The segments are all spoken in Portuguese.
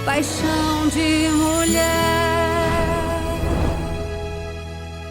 paixão de mulher.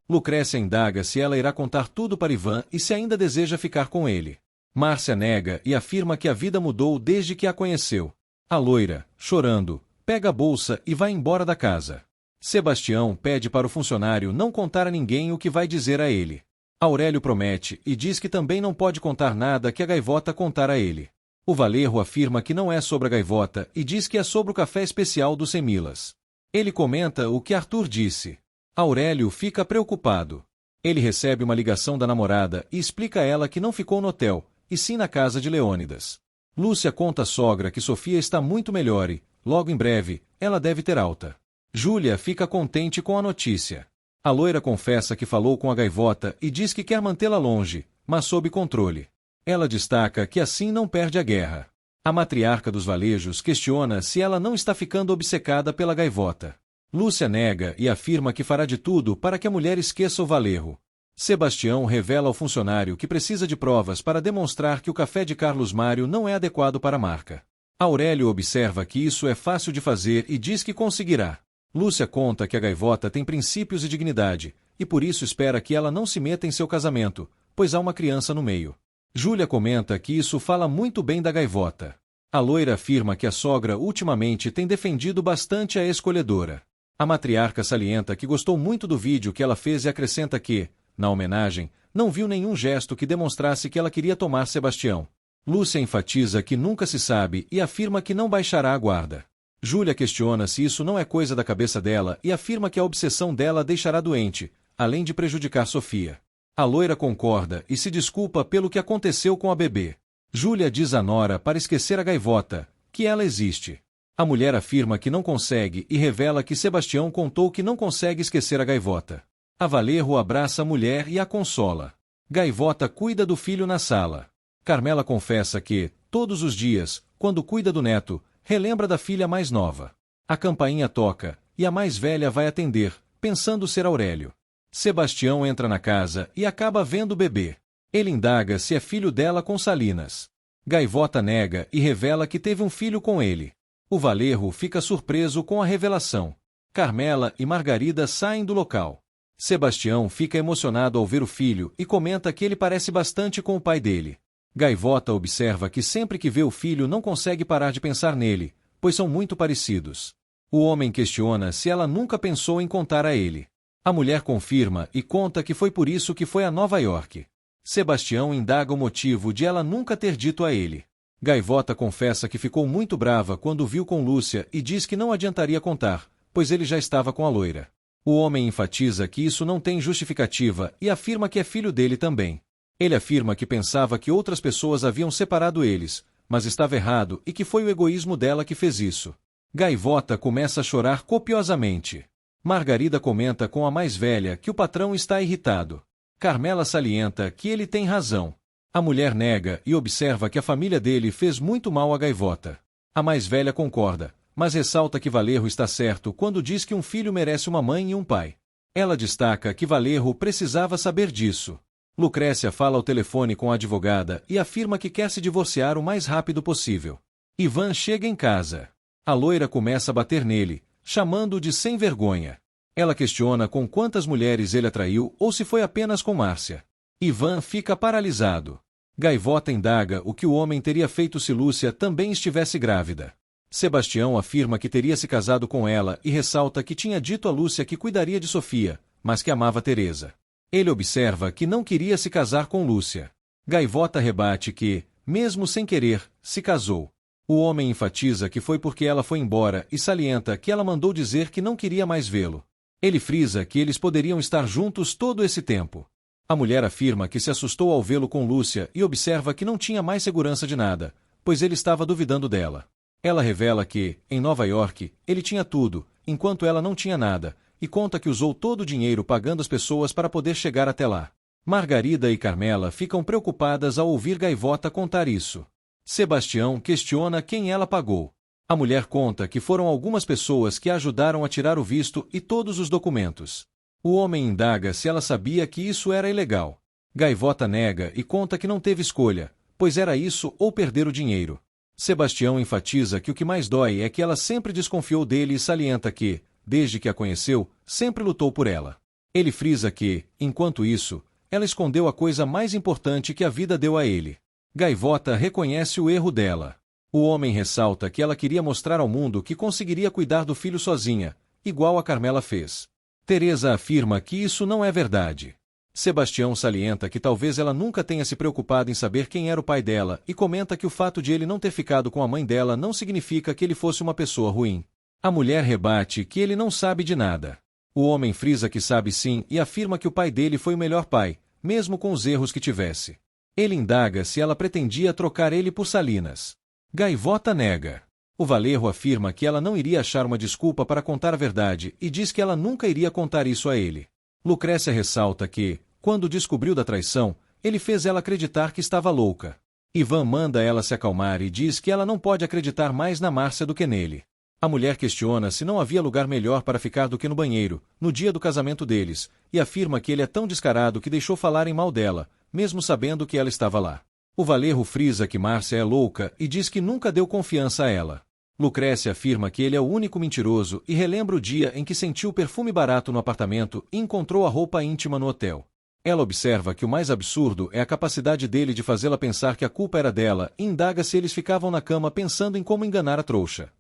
Lucrécia indaga se ela irá contar tudo para Ivan e se ainda deseja ficar com ele. Márcia nega e afirma que a vida mudou desde que a conheceu. A loira, chorando, pega a bolsa e vai embora da casa. Sebastião pede para o funcionário não contar a ninguém o que vai dizer a ele. Aurélio promete e diz que também não pode contar nada que a gaivota contar a ele. O Valerro afirma que não é sobre a gaivota e diz que é sobre o café especial do Semilas. Ele comenta o que Arthur disse. Aurélio fica preocupado. Ele recebe uma ligação da namorada e explica a ela que não ficou no hotel, e sim na casa de Leônidas. Lúcia conta à sogra que Sofia está muito melhor e, logo em breve, ela deve ter alta. Júlia fica contente com a notícia. A loira confessa que falou com a gaivota e diz que quer mantê-la longe, mas sob controle. Ela destaca que assim não perde a guerra. A matriarca dos Valejos questiona se ela não está ficando obcecada pela gaivota. Lúcia nega e afirma que fará de tudo para que a mulher esqueça o Valerro. Sebastião revela ao funcionário que precisa de provas para demonstrar que o café de Carlos Mário não é adequado para a marca. Aurélio observa que isso é fácil de fazer e diz que conseguirá. Lúcia conta que a gaivota tem princípios e dignidade, e por isso espera que ela não se meta em seu casamento, pois há uma criança no meio. Júlia comenta que isso fala muito bem da gaivota. A loira afirma que a sogra ultimamente tem defendido bastante a escolhedora. A matriarca salienta que gostou muito do vídeo que ela fez e acrescenta que, na homenagem, não viu nenhum gesto que demonstrasse que ela queria tomar Sebastião. Lúcia enfatiza que nunca se sabe e afirma que não baixará a guarda. Júlia questiona se isso não é coisa da cabeça dela e afirma que a obsessão dela a deixará doente, além de prejudicar Sofia. A loira concorda e se desculpa pelo que aconteceu com a bebê. Júlia diz à nora para esquecer a gaivota, que ela existe. A mulher afirma que não consegue e revela que Sebastião contou que não consegue esquecer a gaivota. A Valerro abraça a mulher e a consola. Gaivota cuida do filho na sala. Carmela confessa que, todos os dias, quando cuida do neto, relembra da filha mais nova. A campainha toca, e a mais velha vai atender, pensando ser Aurélio. Sebastião entra na casa e acaba vendo o bebê. Ele indaga se é filho dela com Salinas. Gaivota nega e revela que teve um filho com ele. O Valerro fica surpreso com a revelação. Carmela e Margarida saem do local. Sebastião fica emocionado ao ver o filho e comenta que ele parece bastante com o pai dele. Gaivota observa que sempre que vê o filho não consegue parar de pensar nele, pois são muito parecidos. O homem questiona se ela nunca pensou em contar a ele. A mulher confirma e conta que foi por isso que foi a Nova York. Sebastião indaga o motivo de ela nunca ter dito a ele. Gaivota confessa que ficou muito brava quando viu com Lúcia e diz que não adiantaria contar, pois ele já estava com a loira. O homem enfatiza que isso não tem justificativa e afirma que é filho dele também. Ele afirma que pensava que outras pessoas haviam separado eles, mas estava errado e que foi o egoísmo dela que fez isso. Gaivota começa a chorar copiosamente. Margarida comenta com a mais velha que o patrão está irritado. Carmela salienta que ele tem razão. A mulher nega e observa que a família dele fez muito mal à gaivota. A mais velha concorda, mas ressalta que Valerro está certo quando diz que um filho merece uma mãe e um pai. Ela destaca que Valerro precisava saber disso. Lucrécia fala ao telefone com a advogada e afirma que quer se divorciar o mais rápido possível. Ivan chega em casa. A loira começa a bater nele, chamando-o de sem vergonha. Ela questiona com quantas mulheres ele atraiu ou se foi apenas com Márcia. Ivan fica paralisado. Gaivota indaga o que o homem teria feito se Lúcia também estivesse grávida. Sebastião afirma que teria se casado com ela e ressalta que tinha dito a Lúcia que cuidaria de Sofia, mas que amava Teresa. Ele observa que não queria se casar com Lúcia. Gaivota rebate que, mesmo sem querer, se casou. O homem enfatiza que foi porque ela foi embora e salienta que ela mandou dizer que não queria mais vê-lo. Ele frisa que eles poderiam estar juntos todo esse tempo. A mulher afirma que se assustou ao vê-lo com Lúcia e observa que não tinha mais segurança de nada, pois ele estava duvidando dela. Ela revela que, em Nova York, ele tinha tudo, enquanto ela não tinha nada, e conta que usou todo o dinheiro pagando as pessoas para poder chegar até lá. Margarida e Carmela ficam preocupadas ao ouvir Gaivota contar isso. Sebastião questiona quem ela pagou. A mulher conta que foram algumas pessoas que a ajudaram a tirar o visto e todos os documentos. O homem indaga se ela sabia que isso era ilegal. Gaivota nega e conta que não teve escolha, pois era isso ou perder o dinheiro. Sebastião enfatiza que o que mais dói é que ela sempre desconfiou dele e salienta que, desde que a conheceu, sempre lutou por ela. Ele frisa que, enquanto isso, ela escondeu a coisa mais importante que a vida deu a ele. Gaivota reconhece o erro dela. O homem ressalta que ela queria mostrar ao mundo que conseguiria cuidar do filho sozinha, igual a Carmela fez. Teresa afirma que isso não é verdade. Sebastião salienta que talvez ela nunca tenha se preocupado em saber quem era o pai dela e comenta que o fato de ele não ter ficado com a mãe dela não significa que ele fosse uma pessoa ruim. A mulher rebate que ele não sabe de nada. O homem frisa que sabe sim e afirma que o pai dele foi o melhor pai, mesmo com os erros que tivesse. Ele indaga se ela pretendia trocar ele por Salinas. Gaivota nega. O Valerro afirma que ela não iria achar uma desculpa para contar a verdade e diz que ela nunca iria contar isso a ele. Lucrécia ressalta que, quando descobriu da traição, ele fez ela acreditar que estava louca. Ivan manda ela se acalmar e diz que ela não pode acreditar mais na Márcia do que nele. A mulher questiona se não havia lugar melhor para ficar do que no banheiro, no dia do casamento deles, e afirma que ele é tão descarado que deixou falarem mal dela, mesmo sabendo que ela estava lá. O Valerro frisa que Márcia é louca e diz que nunca deu confiança a ela. Lucrécia afirma que ele é o único mentiroso e relembra o dia em que sentiu o perfume barato no apartamento e encontrou a roupa íntima no hotel. Ela observa que o mais absurdo é a capacidade dele de fazê-la pensar que a culpa era dela e indaga se eles ficavam na cama pensando em como enganar a trouxa.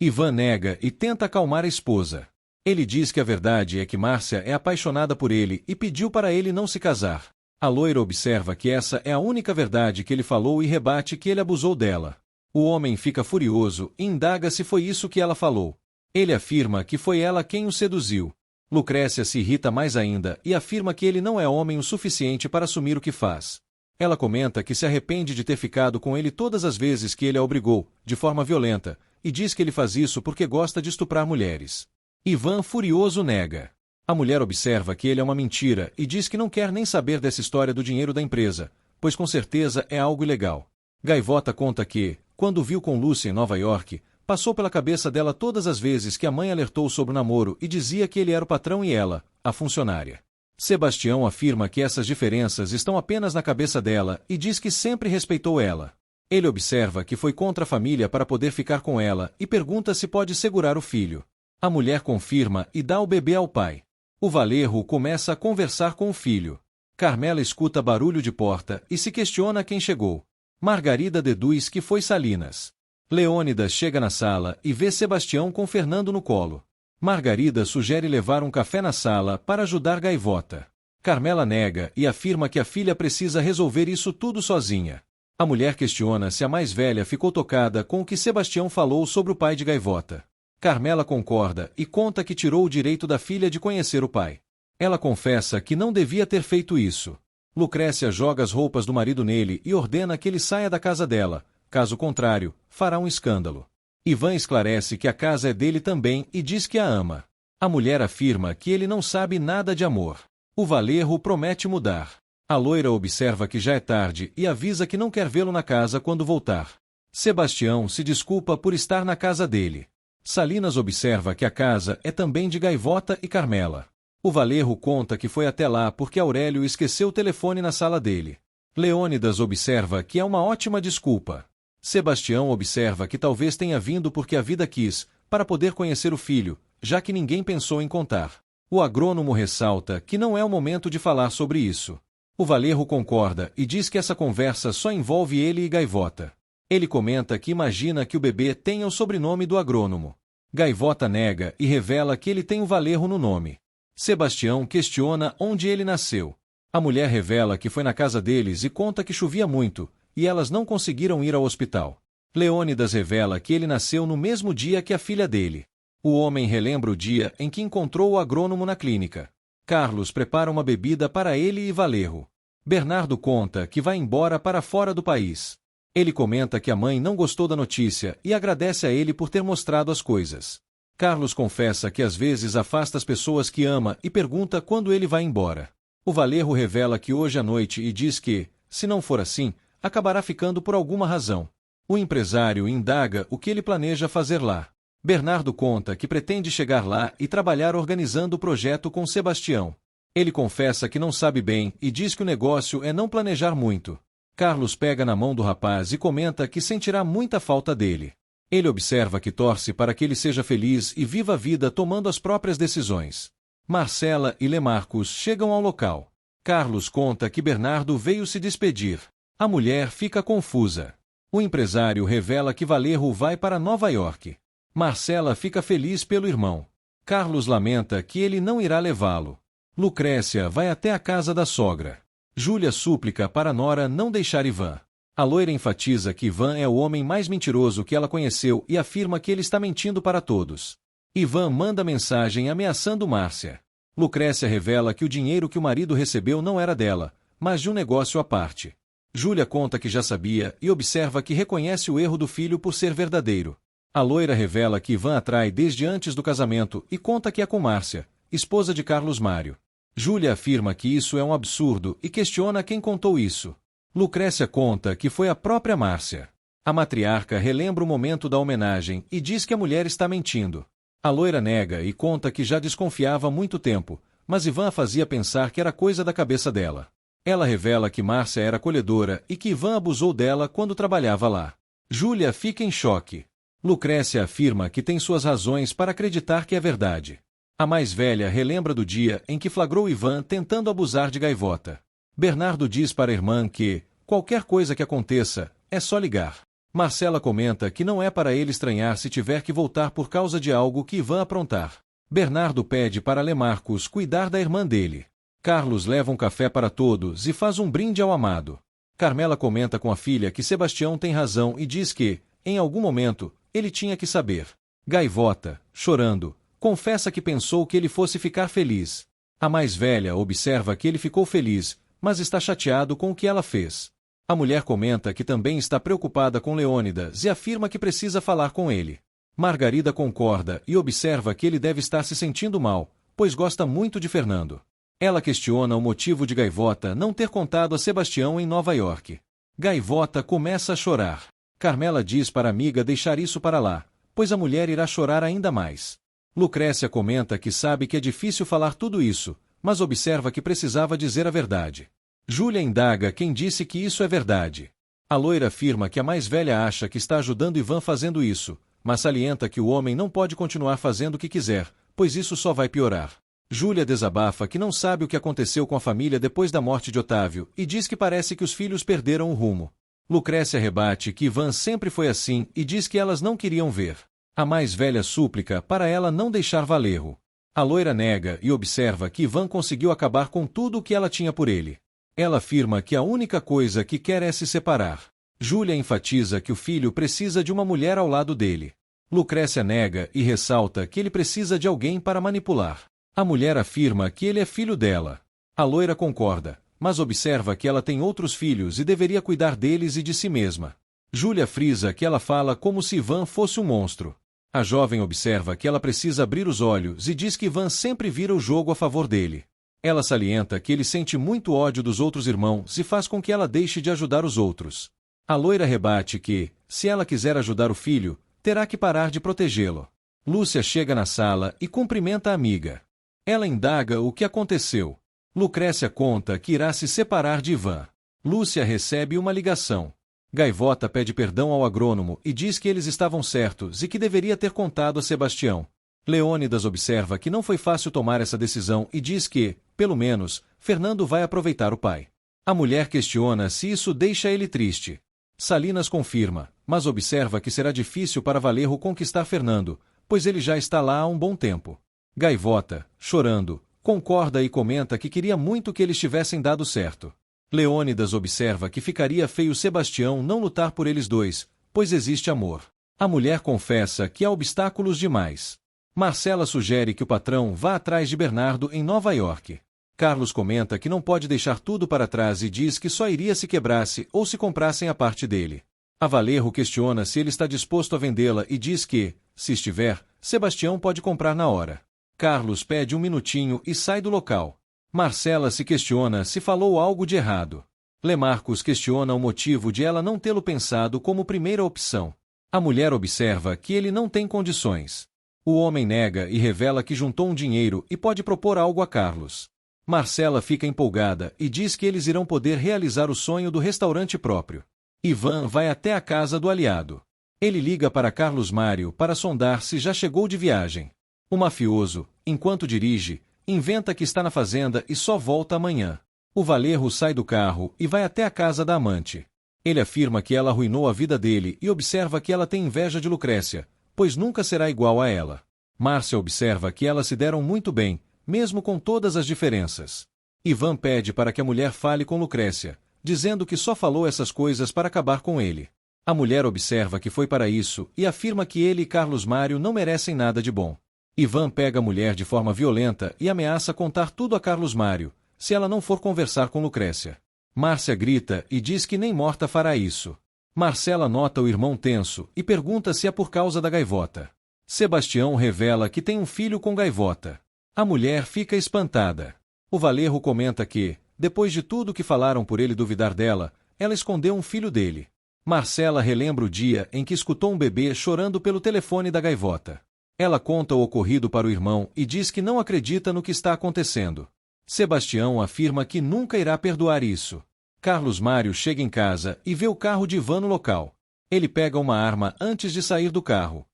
Ivan nega e tenta acalmar a esposa. Ele diz que a verdade é que Márcia é apaixonada por ele e pediu para ele não se casar. A loira observa que essa é a única verdade que ele falou e rebate que ele abusou dela. O homem fica furioso e indaga se foi isso que ela falou. Ele afirma que foi ela quem o seduziu. Lucrécia se irrita mais ainda e afirma que ele não é homem o suficiente para assumir o que faz. Ela comenta que se arrepende de ter ficado com ele todas as vezes que ele a obrigou, de forma violenta, e diz que ele faz isso porque gosta de estuprar mulheres. Ivan furioso nega. A mulher observa que ele é uma mentira e diz que não quer nem saber dessa história do dinheiro da empresa, pois com certeza é algo ilegal. Gaivota conta que, quando viu com Lúcia em Nova York, passou pela cabeça dela todas as vezes que a mãe alertou sobre o namoro e dizia que ele era o patrão e ela, a funcionária. Sebastião afirma que essas diferenças estão apenas na cabeça dela e diz que sempre respeitou ela. Ele observa que foi contra a família para poder ficar com ela e pergunta se pode segurar o filho. A mulher confirma e dá o bebê ao pai. O Valerro começa a conversar com o filho. Carmela escuta barulho de porta e se questiona quem chegou. Margarida deduz que foi Salinas. Leônidas chega na sala e vê Sebastião com Fernando no colo. Margarida sugere levar um café na sala para ajudar Gaivota. Carmela nega e afirma que a filha precisa resolver isso tudo sozinha. A mulher questiona se a mais velha ficou tocada com o que Sebastião falou sobre o pai de Gaivota. Carmela concorda e conta que tirou o direito da filha de conhecer o pai. Ela confessa que não devia ter feito isso. Lucrécia joga as roupas do marido nele e ordena que ele saia da casa dela, caso contrário, fará um escândalo. Ivan esclarece que a casa é dele também e diz que a ama. A mulher afirma que ele não sabe nada de amor. O Valerro promete mudar. A loira observa que já é tarde e avisa que não quer vê-lo na casa quando voltar. Sebastião se desculpa por estar na casa dele. Salinas observa que a casa é também de Gaivota e Carmela. O Valerro conta que foi até lá porque Aurélio esqueceu o telefone na sala dele. Leônidas observa que é uma ótima desculpa. Sebastião observa que talvez tenha vindo porque a vida quis, para poder conhecer o filho, já que ninguém pensou em contar. O agrônomo ressalta que não é o momento de falar sobre isso. O Valerro concorda e diz que essa conversa só envolve ele e Gaivota. Ele comenta que imagina que o bebê tenha o sobrenome do agrônomo. Gaivota nega e revela que ele tem o Valerro no nome. Sebastião questiona onde ele nasceu. A mulher revela que foi na casa deles e conta que chovia muito, e elas não conseguiram ir ao hospital. Leônidas revela que ele nasceu no mesmo dia que a filha dele. O homem relembra o dia em que encontrou o agrônomo na clínica. Carlos prepara uma bebida para ele e Valerro. Bernardo conta que vai embora para fora do país. Ele comenta que a mãe não gostou da notícia e agradece a ele por ter mostrado as coisas. Carlos confessa que às vezes afasta as pessoas que ama e pergunta quando ele vai embora. O Valerro revela que hoje à noite e diz que, se não for assim, acabará ficando por alguma razão. O empresário indaga o que ele planeja fazer lá. Bernardo conta que pretende chegar lá e trabalhar organizando o projeto com Sebastião. Ele confessa que não sabe bem e diz que o negócio é não planejar muito. Carlos pega na mão do rapaz e comenta que sentirá muita falta dele. Ele observa que torce para que ele seja feliz e viva a vida tomando as próprias decisões. Marcela e Lemarcos chegam ao local. Carlos conta que Bernardo veio se despedir. A mulher fica confusa. O empresário revela que Valerro vai para Nova York. Marcela fica feliz pelo irmão. Carlos lamenta que ele não irá levá-lo. Lucrécia vai até a casa da sogra. Júlia súplica para Nora não deixar Ivan. A loira enfatiza que Ivan é o homem mais mentiroso que ela conheceu e afirma que ele está mentindo para todos. Ivan manda mensagem ameaçando Márcia. Lucrécia revela que o dinheiro que o marido recebeu não era dela, mas de um negócio à parte. Júlia conta que já sabia e observa que reconhece o erro do filho por ser verdadeiro. A loira revela que Ivan atrai desde antes do casamento e conta que é com Márcia, esposa de Carlos Mário. Júlia afirma que isso é um absurdo e questiona quem contou isso. Lucrécia conta que foi a própria Márcia. A matriarca relembra o momento da homenagem e diz que a mulher está mentindo. A loira nega e conta que já desconfiava há muito tempo, mas Ivan a fazia pensar que era coisa da cabeça dela. Ela revela que Márcia era acolhedora e que Ivan abusou dela quando trabalhava lá. Júlia fica em choque. Lucrécia afirma que tem suas razões para acreditar que é verdade. A mais velha relembra do dia em que flagrou Ivan tentando abusar de Gaivota. Bernardo diz para a irmã que, qualquer coisa que aconteça, é só ligar. Marcela comenta que não é para ele estranhar se tiver que voltar por causa de algo que Ivan aprontar. Bernardo pede para Lemarcos cuidar da irmã dele. Carlos leva um café para todos e faz um brinde ao amado. Carmela comenta com a filha que Sebastião tem razão e diz que, em algum momento, ele tinha que saber. Gaivota, chorando, confessa que pensou que ele fosse ficar feliz. A mais velha observa que ele ficou feliz, mas está chateado com o que ela fez. A mulher comenta que também está preocupada com Leônidas e afirma que precisa falar com ele. Margarida concorda e observa que ele deve estar se sentindo mal, pois gosta muito de Fernando. Ela questiona o motivo de Gaivota não ter contado a Sebastião em Nova York. Gaivota começa a chorar. Carmela diz para a amiga deixar isso para lá, pois a mulher irá chorar ainda mais. Lucrécia comenta que sabe que é difícil falar tudo isso, mas observa que precisava dizer a verdade. Júlia indaga quem disse que isso é verdade. A loira afirma que a mais velha acha que está ajudando Ivan fazendo isso, mas salienta que o homem não pode continuar fazendo o que quiser, pois isso só vai piorar. Júlia desabafa que não sabe o que aconteceu com a família depois da morte de Otávio e diz que parece que os filhos perderam o rumo. Lucrécia rebate que Ivan sempre foi assim e diz que elas não queriam ver. A mais velha súplica para ela não deixar Valerro. A loira nega e observa que Ivan conseguiu acabar com tudo o que ela tinha por ele. Ela afirma que a única coisa que quer é se separar. Júlia enfatiza que o filho precisa de uma mulher ao lado dele. Lucrécia nega e ressalta que ele precisa de alguém para manipular. A mulher afirma que ele é filho dela. A loira concorda, mas observa que ela tem outros filhos e deveria cuidar deles e de si mesma. Júlia frisa que ela fala como se Ivan fosse um monstro. A jovem observa que ela precisa abrir os olhos e diz que Ivan sempre vira o jogo a favor dele. Ela salienta que ele sente muito ódio dos outros irmãos e faz com que ela deixe de ajudar os outros. A loira rebate que, se ela quiser ajudar o filho, terá que parar de protegê-lo. Lúcia chega na sala e cumprimenta a amiga. Ela indaga o que aconteceu. Lucrécia conta que irá se separar de Ivan. Lúcia recebe uma ligação. Gaivota pede perdão ao agrônomo e diz que eles estavam certos e que deveria ter contado a Sebastião. Leônidas observa que não foi fácil tomar essa decisão e diz que, pelo menos, Fernando vai aproveitar o pai. A mulher questiona se isso deixa ele triste. Salinas confirma, mas observa que será difícil para Valerro conquistar Fernando, pois ele já está lá há um bom tempo. Gaivota, chorando, concorda e comenta que queria muito que eles tivessem dado certo. Leônidas observa que ficaria feio Sebastião não lutar por eles dois, pois existe amor. A mulher confessa que há obstáculos demais. Marcela sugere que o patrão vá atrás de Bernardo em Nova York. Carlos comenta que não pode deixar tudo para trás e diz que só iria se quebrasse ou se comprassem a parte dele. A Valerro questiona se ele está disposto a vendê-la e diz que, se estiver, Sebastião pode comprar na hora. Carlos pede um minutinho e sai do local. Marcela se questiona se falou algo de errado. Lemarcos questiona o motivo de ela não tê-lo pensado como primeira opção. A mulher observa que ele não tem condições. O homem nega e revela que juntou um dinheiro e pode propor algo a Carlos. Marcela fica empolgada e diz que eles irão poder realizar o sonho do restaurante próprio. Ivan vai até a casa do aliado. Ele liga para Carlos Mário para sondar se já chegou de viagem. O mafioso, enquanto dirige, inventa que está na fazenda e só volta amanhã. O Valerro sai do carro e vai até a casa da amante. Ele afirma que ela arruinou a vida dele e observa que ela tem inveja de Lucrécia, pois nunca será igual a ela. Márcia observa que elas se deram muito bem, mesmo com todas as diferenças. Ivan pede para que a mulher fale com Lucrécia, dizendo que só falou essas coisas para acabar com ele. A mulher observa que foi para isso e afirma que ele e Carlos Mário não merecem nada de bom. Ivan pega a mulher de forma violenta e ameaça contar tudo a Carlos Mário, se ela não for conversar com Lucrécia. Márcia grita e diz que nem morta fará isso. Marcela nota o irmão tenso e pergunta se é por causa da gaivota. Sebastião revela que tem um filho com gaivota. A mulher fica espantada. O Valerro comenta que, depois de tudo que falaram por ele duvidar dela, ela escondeu um filho dele. Marcela relembra o dia em que escutou um bebê chorando pelo telefone da gaivota. Ela conta o ocorrido para o irmão e diz que não acredita no que está acontecendo. Sebastião afirma que nunca irá perdoar isso. Carlos Mário chega em casa e vê o carro de Ivan no local. Ele pega uma arma antes de sair do carro.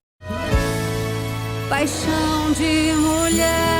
Paixão de mulher.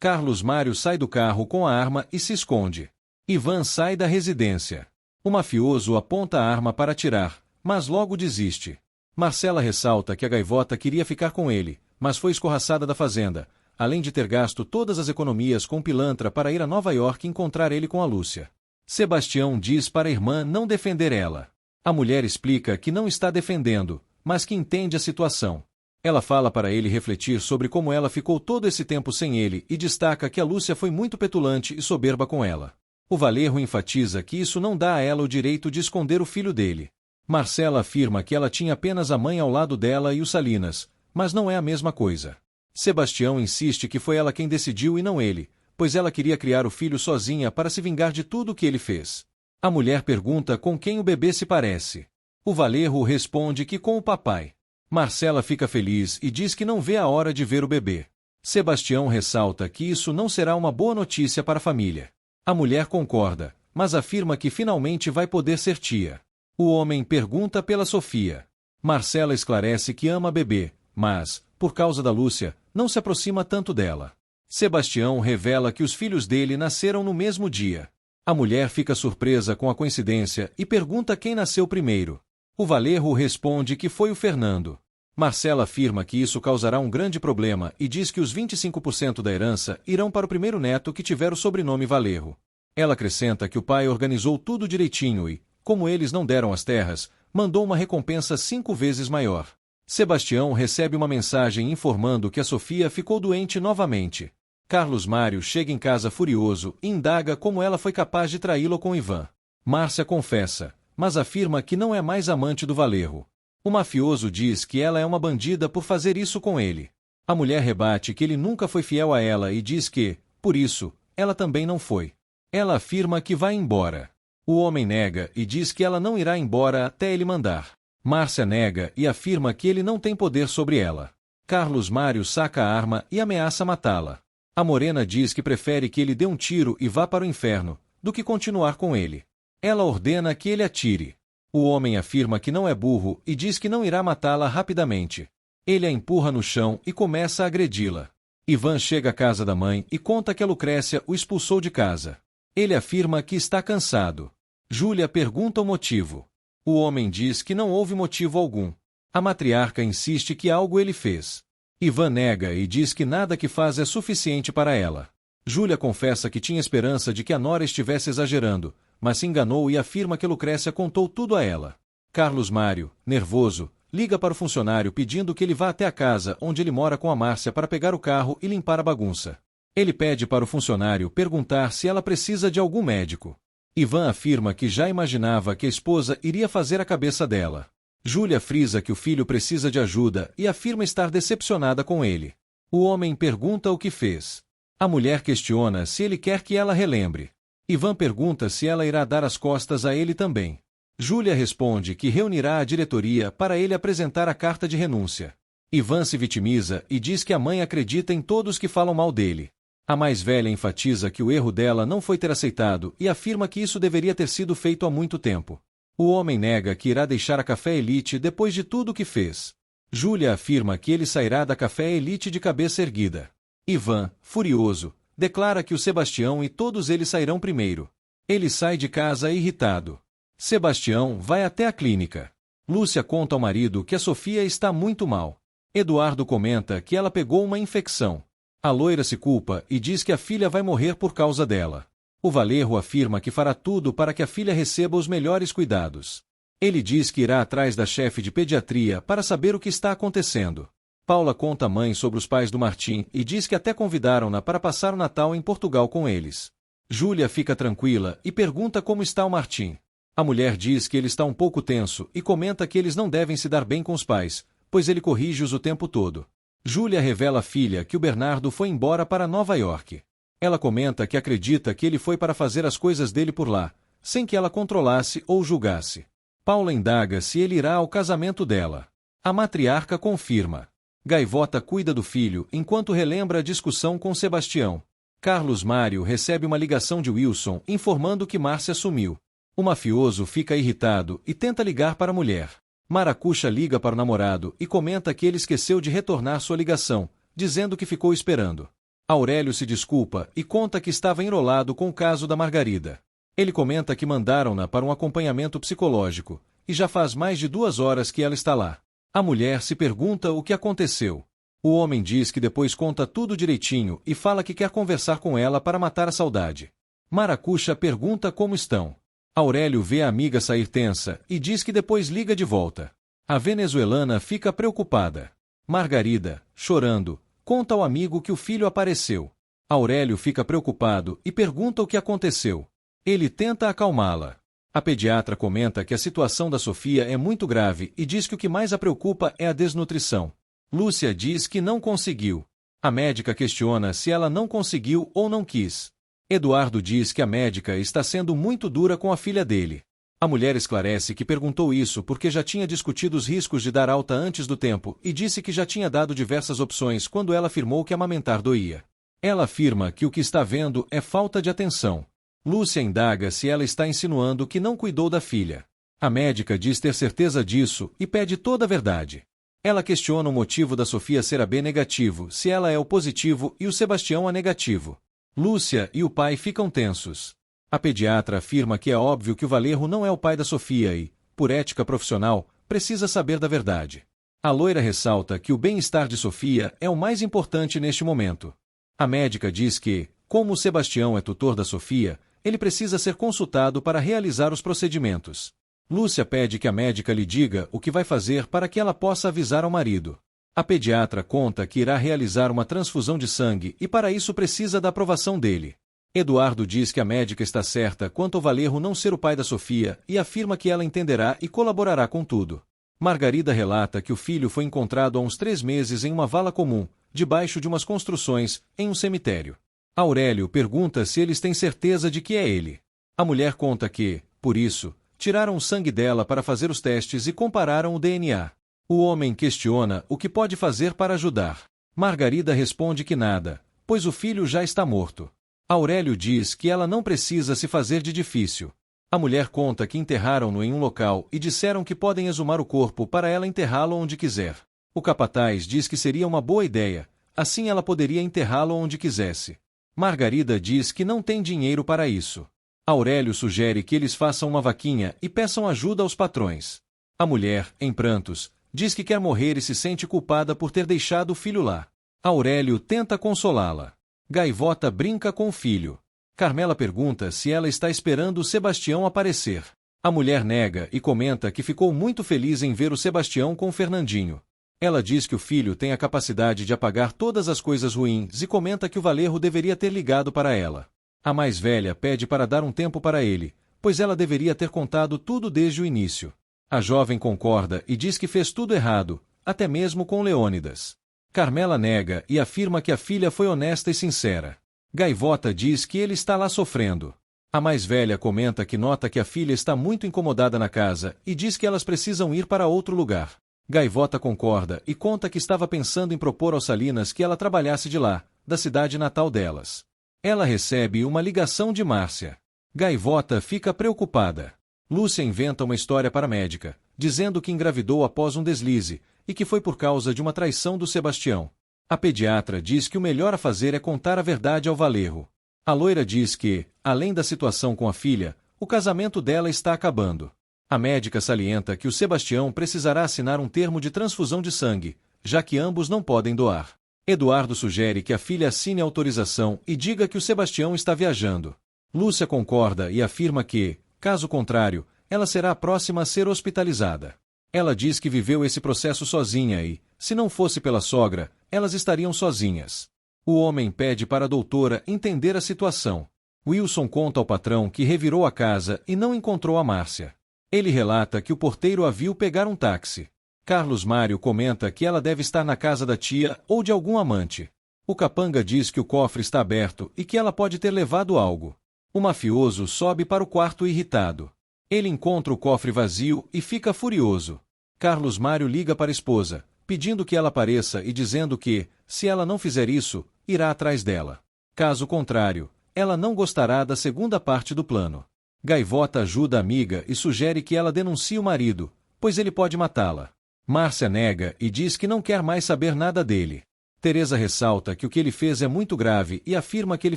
Carlos Mário sai do carro com a arma e se esconde. Ivan sai da residência. O mafioso aponta a arma para atirar, mas logo desiste. Marcela ressalta que a gaivota queria ficar com ele, mas foi escorraçada da fazenda, além de ter gasto todas as economias com pilantra para ir a Nova York encontrar ele com a Lúcia. Sebastião diz para a irmã não defender ela. A mulher explica que não está defendendo, mas que entende a situação. Ela fala para ele refletir sobre como ela ficou todo esse tempo sem ele e destaca que a Lúcia foi muito petulante e soberba com ela. O Valerro enfatiza que isso não dá a ela o direito de esconder o filho dele. Marcela afirma que ela tinha apenas a mãe ao lado dela e o Salinas, mas não é a mesma coisa. Sebastião insiste que foi ela quem decidiu e não ele, pois ela queria criar o filho sozinha para se vingar de tudo o que ele fez. A mulher pergunta com quem o bebê se parece. O Valerro responde que com o papai. Marcela fica feliz e diz que não vê a hora de ver o bebê. Sebastião ressalta que isso não será uma boa notícia para a família. A mulher concorda, mas afirma que finalmente vai poder ser tia. O homem pergunta pela Sofia. Marcela esclarece que ama a bebê, mas, por causa da Lúcia, não se aproxima tanto dela. Sebastião revela que os filhos dele nasceram no mesmo dia. A mulher fica surpresa com a coincidência e pergunta quem nasceu primeiro. O Valerro responde que foi o Fernando. Marcela afirma que isso causará um grande problema e diz que os 25% da herança irão para o primeiro neto que tiver o sobrenome Valerro. Ela acrescenta que o pai organizou tudo direitinho e, como eles não deram as terras, mandou uma recompensa 5 vezes maior. Sebastião recebe uma mensagem informando que a Sofia ficou doente novamente. Carlos Mário chega em casa furioso e indaga como ela foi capaz de traí-lo com Ivan. Márcia confessa, mas afirma que não é mais amante do Valerro. O mafioso diz que ela é uma bandida por fazer isso com ele. A mulher rebate que ele nunca foi fiel a ela e diz que, por isso, ela também não foi. Ela afirma que vai embora. O homem nega e diz que ela não irá embora até ele mandar. Márcia nega e afirma que ele não tem poder sobre ela. Carlos Mário saca a arma e ameaça matá-la. A morena diz que prefere que ele dê um tiro e vá para o inferno, do que continuar com ele. Ela ordena que ele atire. O homem afirma que não é burro e diz que não irá matá-la rapidamente. Ele a empurra no chão e começa a agredi-la. Ivan chega à casa da mãe e conta que a Lucrécia o expulsou de casa. Ele afirma que está cansado. Júlia pergunta o motivo. O homem diz que não houve motivo algum. A matriarca insiste que algo ele fez. Ivan nega e diz que nada que faz é suficiente para ela. Júlia confessa que tinha esperança de que a nora estivesse exagerando, mas se enganou e afirma que Lucrécia contou tudo a ela. Carlos Mário, nervoso, liga para o funcionário pedindo que ele vá até a casa onde ele mora com a Márcia para pegar o carro e limpar a bagunça. Ele pede para o funcionário perguntar se ela precisa de algum médico. Ivan afirma que já imaginava que a esposa iria fazer a cabeça dela. Júlia frisa que o filho precisa de ajuda e afirma estar decepcionada com ele. O homem pergunta o que fez. A mulher questiona se ele quer que ela relembre. Ivan pergunta se ela irá dar as costas a ele também. Júlia responde que reunirá a diretoria para ele apresentar a carta de renúncia. Ivan se vitimiza e diz que a mãe acredita em todos que falam mal dele. A mais velha enfatiza que o erro dela não foi ter aceitado e afirma que isso deveria ter sido feito há muito tempo. O homem nega que irá deixar a Café Elite depois de tudo o que fez. Júlia afirma que ele sairá da Café Elite de cabeça erguida. Ivan, furioso, declara que o Sebastião e todos eles sairão primeiro. Ele sai de casa irritado. Sebastião vai até a clínica. Lúcia conta ao marido que a Sofia está muito mal. Eduardo comenta que ela pegou uma infecção. A loira se culpa e diz que a filha vai morrer por causa dela. O Valerro afirma que fará tudo para que a filha receba os melhores cuidados. Ele diz que irá atrás da chefe de pediatria para saber o que está acontecendo. Paula conta à mãe sobre os pais do Martim e diz que até convidaram-na para passar o Natal em Portugal com eles. Júlia fica tranquila e pergunta como está o Martim. A mulher diz que ele está um pouco tenso e comenta que eles não devem se dar bem com os pais, pois ele corrige-os o tempo todo. Júlia revela à filha que o Bernardo foi embora para Nova York. Ela comenta que acredita que ele foi para fazer as coisas dele por lá, sem que ela controlasse ou julgasse. Paula indaga se ele irá ao casamento dela. A matriarca confirma. Gaivota cuida do filho enquanto relembra a discussão com Sebastião. Carlos Mário recebe uma ligação de Wilson informando que Márcia sumiu. O mafioso fica irritado e tenta ligar para a mulher. Maracuxa liga para o namorado e comenta que ele esqueceu de retornar sua ligação, dizendo que ficou esperando. Aurélio se desculpa e conta que estava enrolado com o caso da Margarida. Ele comenta que mandaram-na para um acompanhamento psicológico, e já faz mais de 2 horas que ela está lá. A mulher se pergunta o que aconteceu. O homem diz que depois conta tudo direitinho e fala que quer conversar com ela para matar a saudade. Maracuxa pergunta como estão. Aurélio vê a amiga sair tensa e diz que depois liga de volta. A venezuelana fica preocupada. Margarida, chorando, conta ao amigo que o filho apareceu. Aurélio fica preocupado e pergunta o que aconteceu. Ele tenta acalmá-la. A pediatra comenta que a situação da Sofia é muito grave e diz que o que mais a preocupa é a desnutrição. Lúcia diz que não conseguiu. A médica questiona se ela não conseguiu ou não quis. Eduardo diz que a médica está sendo muito dura com a filha dele. A mulher esclarece que perguntou isso porque já tinha discutido os riscos de dar alta antes do tempo e disse que já tinha dado diversas opções quando ela afirmou que amamentar doía. Ela afirma que o que está vendo é falta de atenção. Lúcia indaga se ela está insinuando que não cuidou da filha. A médica diz ter certeza disso e pede toda a verdade. Ela questiona o motivo da Sofia ser AB negativo, se ela é o positivo e o Sebastião A negativo. Lúcia e o pai ficam tensos. A pediatra afirma que é óbvio que o Valerro não é o pai da Sofia e, por ética profissional, precisa saber da verdade. A loira ressalta que o bem-estar de Sofia é o mais importante neste momento. A médica diz que, como o Sebastião é tutor da Sofia, ele precisa ser consultado para realizar os procedimentos. Lúcia pede que a médica lhe diga o que vai fazer para que ela possa avisar ao marido. A pediatra conta que irá realizar uma transfusão de sangue e para isso precisa da aprovação dele. Eduardo diz que a médica está certa quanto ao Valerro não ser o pai da Sofia e afirma que ela entenderá e colaborará com tudo. Margarida relata que o filho foi encontrado há uns 3 meses em uma vala comum, debaixo de umas construções, em um cemitério. Aurélio pergunta se eles têm certeza de que é ele. A mulher conta que, por isso, tiraram o sangue dela para fazer os testes e compararam o DNA. O homem questiona o que pode fazer para ajudar. Margarida responde que nada, pois o filho já está morto. Aurélio diz que ela não precisa se fazer de difícil. A mulher conta que enterraram-no em um local e disseram que podem exumar o corpo para ela enterrá-lo onde quiser. O capataz diz que seria uma boa ideia, assim ela poderia enterrá-lo onde quisesse. Margarida diz que não tem dinheiro para isso. Aurélio sugere que eles façam uma vaquinha e peçam ajuda aos patrões. A mulher, em prantos, diz que quer morrer e se sente culpada por ter deixado o filho lá. Aurélio tenta consolá-la. Gaivota brinca com o filho. Carmela pergunta se ela está esperando o Sebastião aparecer. A mulher nega e comenta que ficou muito feliz em ver o Sebastião com o Fernandinho. Ela diz que o filho tem a capacidade de apagar todas as coisas ruins e comenta que o Valerro deveria ter ligado para ela. A mais velha pede para dar um tempo para ele, pois ela deveria ter contado tudo desde o início. A jovem concorda e diz que fez tudo errado, até mesmo com Leônidas. Carmela nega e afirma que a filha foi honesta e sincera. Gaivota diz que ele está lá sofrendo. A mais velha comenta que nota que a filha está muito incomodada na casa e diz que elas precisam ir para outro lugar. Gaivota concorda e conta que estava pensando em propor aos Salinas que ela trabalhasse de lá, da cidade natal delas. Ela recebe uma ligação de Márcia. Gaivota fica preocupada. Lúcia inventa uma história para a médica, dizendo que engravidou após um deslize, e que foi por causa de uma traição do Sebastião. A pediatra diz que o melhor a fazer é contar a verdade ao Valerro. A loira diz que, além da situação com a filha, o casamento dela está acabando. A médica salienta que o Sebastião precisará assinar um termo de transfusão de sangue, já que ambos não podem doar. Eduardo sugere que a filha assine a autorização e diga que o Sebastião está viajando. Lúcia concorda e afirma que, caso contrário, ela será a próxima a ser hospitalizada. Ela diz que viveu esse processo sozinha e, se não fosse pela sogra, elas estariam sozinhas. O homem pede para a doutora entender a situação. Wilson conta ao patrão que revirou a casa e não encontrou a Márcia. Ele relata que o porteiro a viu pegar um táxi. Carlos Mário comenta que ela deve estar na casa da tia ou de algum amante. O capanga diz que o cofre está aberto e que ela pode ter levado algo. O mafioso sobe para o quarto irritado. Ele encontra o cofre vazio e fica furioso. Carlos Mário liga para a esposa, pedindo que ela apareça e dizendo que, se ela não fizer isso, irá atrás dela. Caso contrário, ela não gostará da segunda parte do plano. Gaivota ajuda a amiga e sugere que ela denuncie o marido, pois ele pode matá-la. Márcia nega e diz que não quer mais saber nada dele. Teresa ressalta que o que ele fez é muito grave e afirma que ele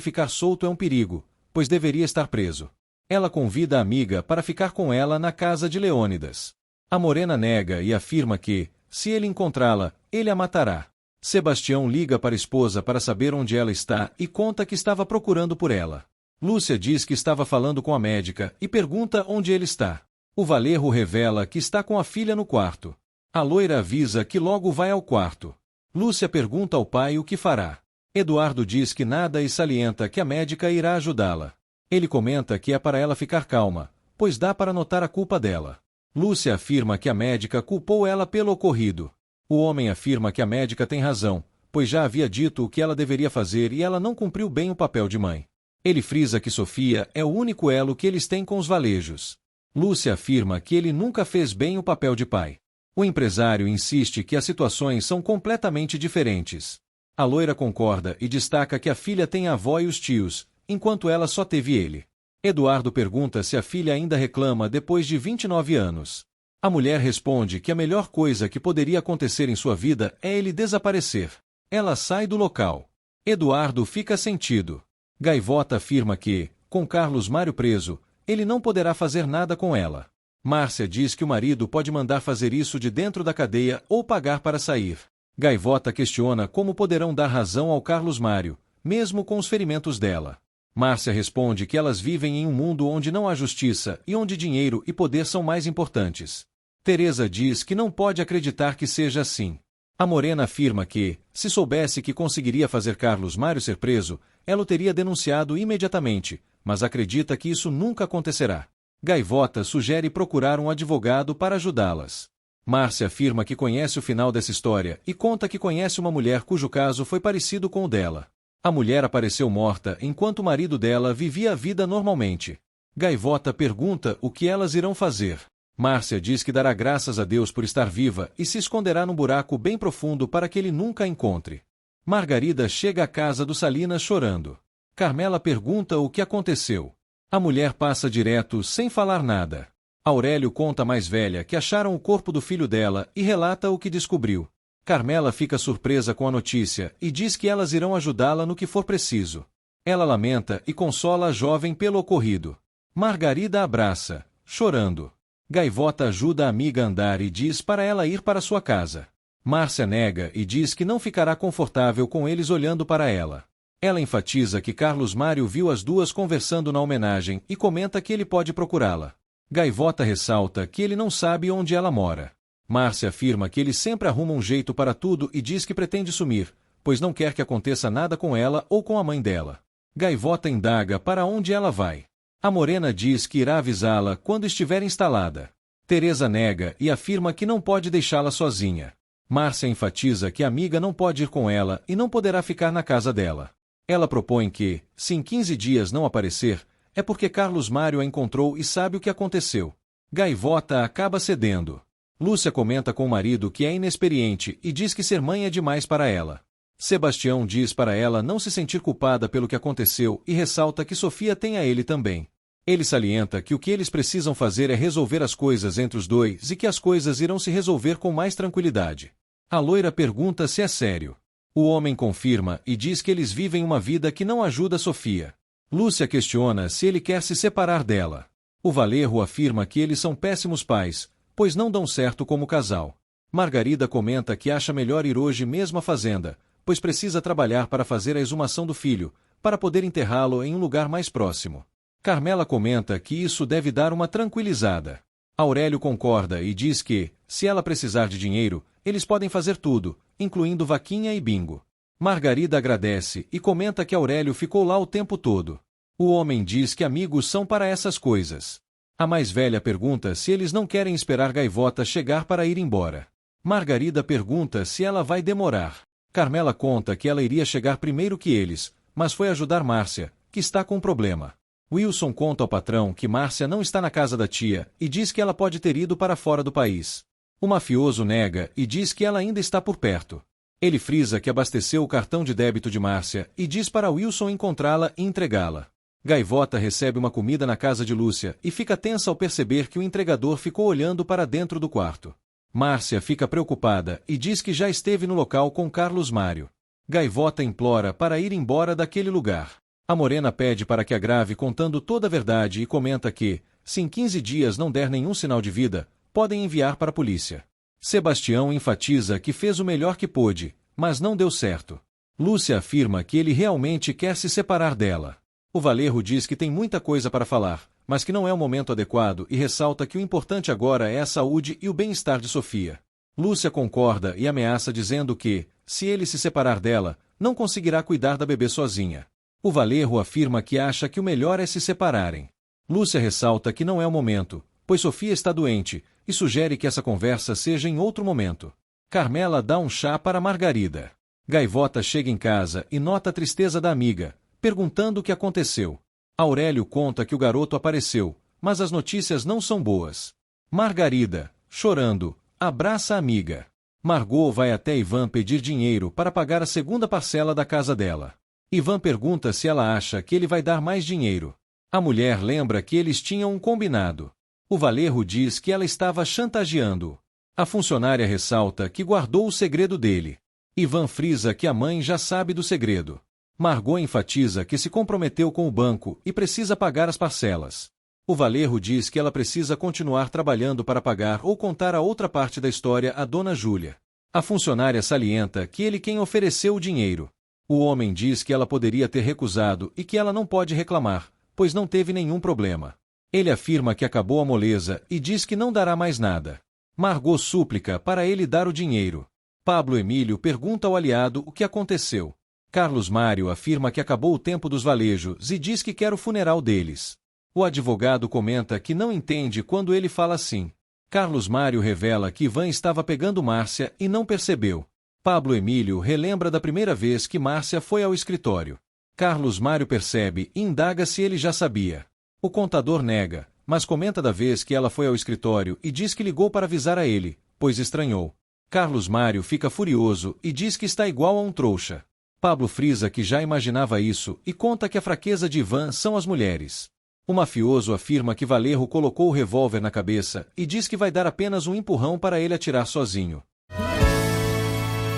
ficar solto é um perigo, pois deveria estar preso. Ela convida a amiga para ficar com ela na casa de Leônidas. A morena nega e afirma que, se ele encontrá-la, ele a matará. Sebastião liga para a esposa para saber onde ela está e conta que estava procurando por ela. Lúcia diz que estava falando com a médica e pergunta onde ele está. O Valerro revela que está com a filha no quarto. A loira avisa que logo vai ao quarto. Lúcia pergunta ao pai o que fará. Eduardo diz que nada e salienta que a médica irá ajudá-la. Ele comenta que é para ela ficar calma, pois dá para notar a culpa dela. Lúcia afirma que a médica culpou ela pelo ocorrido. O homem afirma que a médica tem razão, pois já havia dito o que ela deveria fazer e ela não cumpriu bem o papel de mãe. Ele frisa que Sofia é o único elo que eles têm com os Valejos. Lúcia afirma que ele nunca fez bem o papel de pai. O empresário insiste que as situações são completamente diferentes. A loira concorda e destaca que a filha tem a avó e os tios, enquanto ela só teve ele. Eduardo pergunta se a filha ainda reclama depois de 29 anos. A mulher responde que a melhor coisa que poderia acontecer em sua vida é ele desaparecer. Ela sai do local. Eduardo fica sentido. Gaivota afirma que, com Carlos Mário preso, ele não poderá fazer nada com ela. Márcia diz que o marido pode mandar fazer isso de dentro da cadeia ou pagar para sair. Gaivota questiona como poderão dar razão ao Carlos Mário, mesmo com os ferimentos dela. Márcia responde que elas vivem em um mundo onde não há justiça e onde dinheiro e poder são mais importantes. Teresa diz que não pode acreditar que seja assim. A morena afirma que, se soubesse que conseguiria fazer Carlos Mário ser preso, ela o teria denunciado imediatamente, mas acredita que isso nunca acontecerá. Gaivota sugere procurar um advogado para ajudá-las. Márcia afirma que conhece o final dessa história e conta que conhece uma mulher cujo caso foi parecido com o dela. A mulher apareceu morta enquanto o marido dela vivia a vida normalmente. Gaivota pergunta o que elas irão fazer. Márcia diz que dará graças a Deus por estar viva e se esconderá num buraco bem profundo para que ele nunca a encontre. Margarida chega à casa do Salinas chorando. Carmela pergunta o que aconteceu. A mulher passa direto sem falar nada. Aurélio conta à mais velha que acharam o corpo do filho dela e relata o que descobriu. Carmela fica surpresa com a notícia e diz que elas irão ajudá-la no que for preciso. Ela lamenta e consola a jovem pelo ocorrido. Margarida abraça, chorando. Gaivota ajuda a amiga a andar e diz para ela ir para sua casa. Márcia nega e diz que não ficará confortável com eles olhando para ela. Ela enfatiza que Carlos Mário viu as duas conversando na homenagem e comenta que ele pode procurá-la. Gaivota ressalta que ele não sabe onde ela mora. Márcia afirma que ele sempre arruma um jeito para tudo e diz que pretende sumir, pois não quer que aconteça nada com ela ou com a mãe dela. Gaivota indaga para onde ela vai. A morena diz que irá avisá-la quando estiver instalada. Teresa nega e afirma que não pode deixá-la sozinha. Márcia enfatiza que a amiga não pode ir com ela e não poderá ficar na casa dela. Ela propõe que, se em 15 dias não aparecer, é porque Carlos Mário a encontrou e sabe o que aconteceu. Gaivota acaba cedendo. Lúcia comenta com o marido que é inexperiente e diz que ser mãe é demais para ela. Sebastião diz para ela não se sentir culpada pelo que aconteceu e ressalta que Sofia tem a ele também. Ele salienta que o que eles precisam fazer é resolver as coisas entre os dois e que as coisas irão se resolver com mais tranquilidade. A loira pergunta se é sério. O homem confirma e diz que eles vivem uma vida que não ajuda Sofia. Lúcia questiona se ele quer se separar dela. O Valerro afirma que eles são péssimos pais, pois não dão certo como casal. Margarida comenta que acha melhor ir hoje mesmo à fazenda, pois precisa trabalhar para fazer a exumação do filho, para poder enterrá-lo em um lugar mais próximo. Carmela comenta que isso deve dar uma tranquilizada. Aurélio concorda e diz que, se ela precisar de dinheiro, eles podem fazer tudo, incluindo vaquinha e bingo. Margarida agradece e comenta que Aurélio ficou lá o tempo todo. O homem diz que amigos são para essas coisas. A mais velha pergunta se eles não querem esperar Gaivota chegar para ir embora. Margarida pergunta se ela vai demorar. Carmela conta que ela iria chegar primeiro que eles, mas foi ajudar Márcia, que está com um problema. Wilson conta ao patrão que Márcia não está na casa da tia e diz que ela pode ter ido para fora do país. O mafioso nega e diz que ela ainda está por perto. Ele frisa que abasteceu o cartão de débito de Márcia e diz para Wilson encontrá-la e entregá-la. Gaivota recebe uma comida na casa de Lúcia e fica tensa ao perceber que o entregador ficou olhando para dentro do quarto. Márcia fica preocupada e diz que já esteve no local com Carlos Mário. Gaivota implora para ir embora daquele lugar. A morena pede para que a grave contando toda a verdade e comenta que, se em 15 dias não der nenhum sinal de vida, podem enviar para a polícia. Sebastião enfatiza que fez o melhor que pôde, mas não deu certo. Lúcia afirma que ele realmente quer se separar dela. O Valerro diz que tem muita coisa para falar, mas que não é o momento adequado e ressalta que o importante agora é a saúde e o bem-estar de Sofia. Lúcia concorda e ameaça dizendo que, se ele se separar dela, não conseguirá cuidar da bebê sozinha. O Valerro afirma que acha que o melhor é se separarem. Lúcia ressalta que não é o momento, pois Sofia está doente, e sugere que essa conversa seja em outro momento. Carmela dá um chá para Margarida. Gaivota chega em casa e nota a tristeza da amiga, perguntando o que aconteceu. Aurélio conta que o garoto apareceu, mas as notícias não são boas. Margarida, chorando, abraça a amiga. Margot vai até Ivan pedir dinheiro para pagar a segunda parcela da casa dela. Ivan pergunta se ela acha que ele vai dar mais dinheiro. A mulher lembra que eles tinham um combinado. O Valerro diz que ela estava chantageando-o. A funcionária ressalta que guardou o segredo dele. Ivan frisa que a mãe já sabe do segredo. Margot enfatiza que se comprometeu com o banco e precisa pagar as parcelas. O Valerro diz que ela precisa continuar trabalhando para pagar ou contar a outra parte da história à dona Júlia. A funcionária salienta que ele quem ofereceu o dinheiro. O homem diz que ela poderia ter recusado e que ela não pode reclamar, pois não teve nenhum problema. Ele afirma que acabou a moleza e diz que não dará mais nada. Margot súplica para ele dar o dinheiro. Pablo Emílio pergunta ao aliado o que aconteceu. Carlos Mário afirma que acabou o tempo dos valejos e diz que quer o funeral deles. O advogado comenta que não entende quando ele fala assim. Carlos Mário revela que Ivan estava pegando Márcia e não percebeu. Pablo Emílio relembra da primeira vez que Márcia foi ao escritório. Carlos Mário percebe e indaga se ele já sabia. O contador nega, mas comenta da vez que ela foi ao escritório e diz que ligou para avisar a ele, pois estranhou. Carlos Mário fica furioso e diz que está igual a um trouxa. Pablo frisa que já imaginava isso e conta que a fraqueza de Ivan são as mulheres. O mafioso afirma que Valerro colocou o revólver na cabeça e diz que vai dar apenas um empurrão para ele atirar sozinho.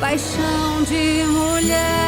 Paixão de mulher.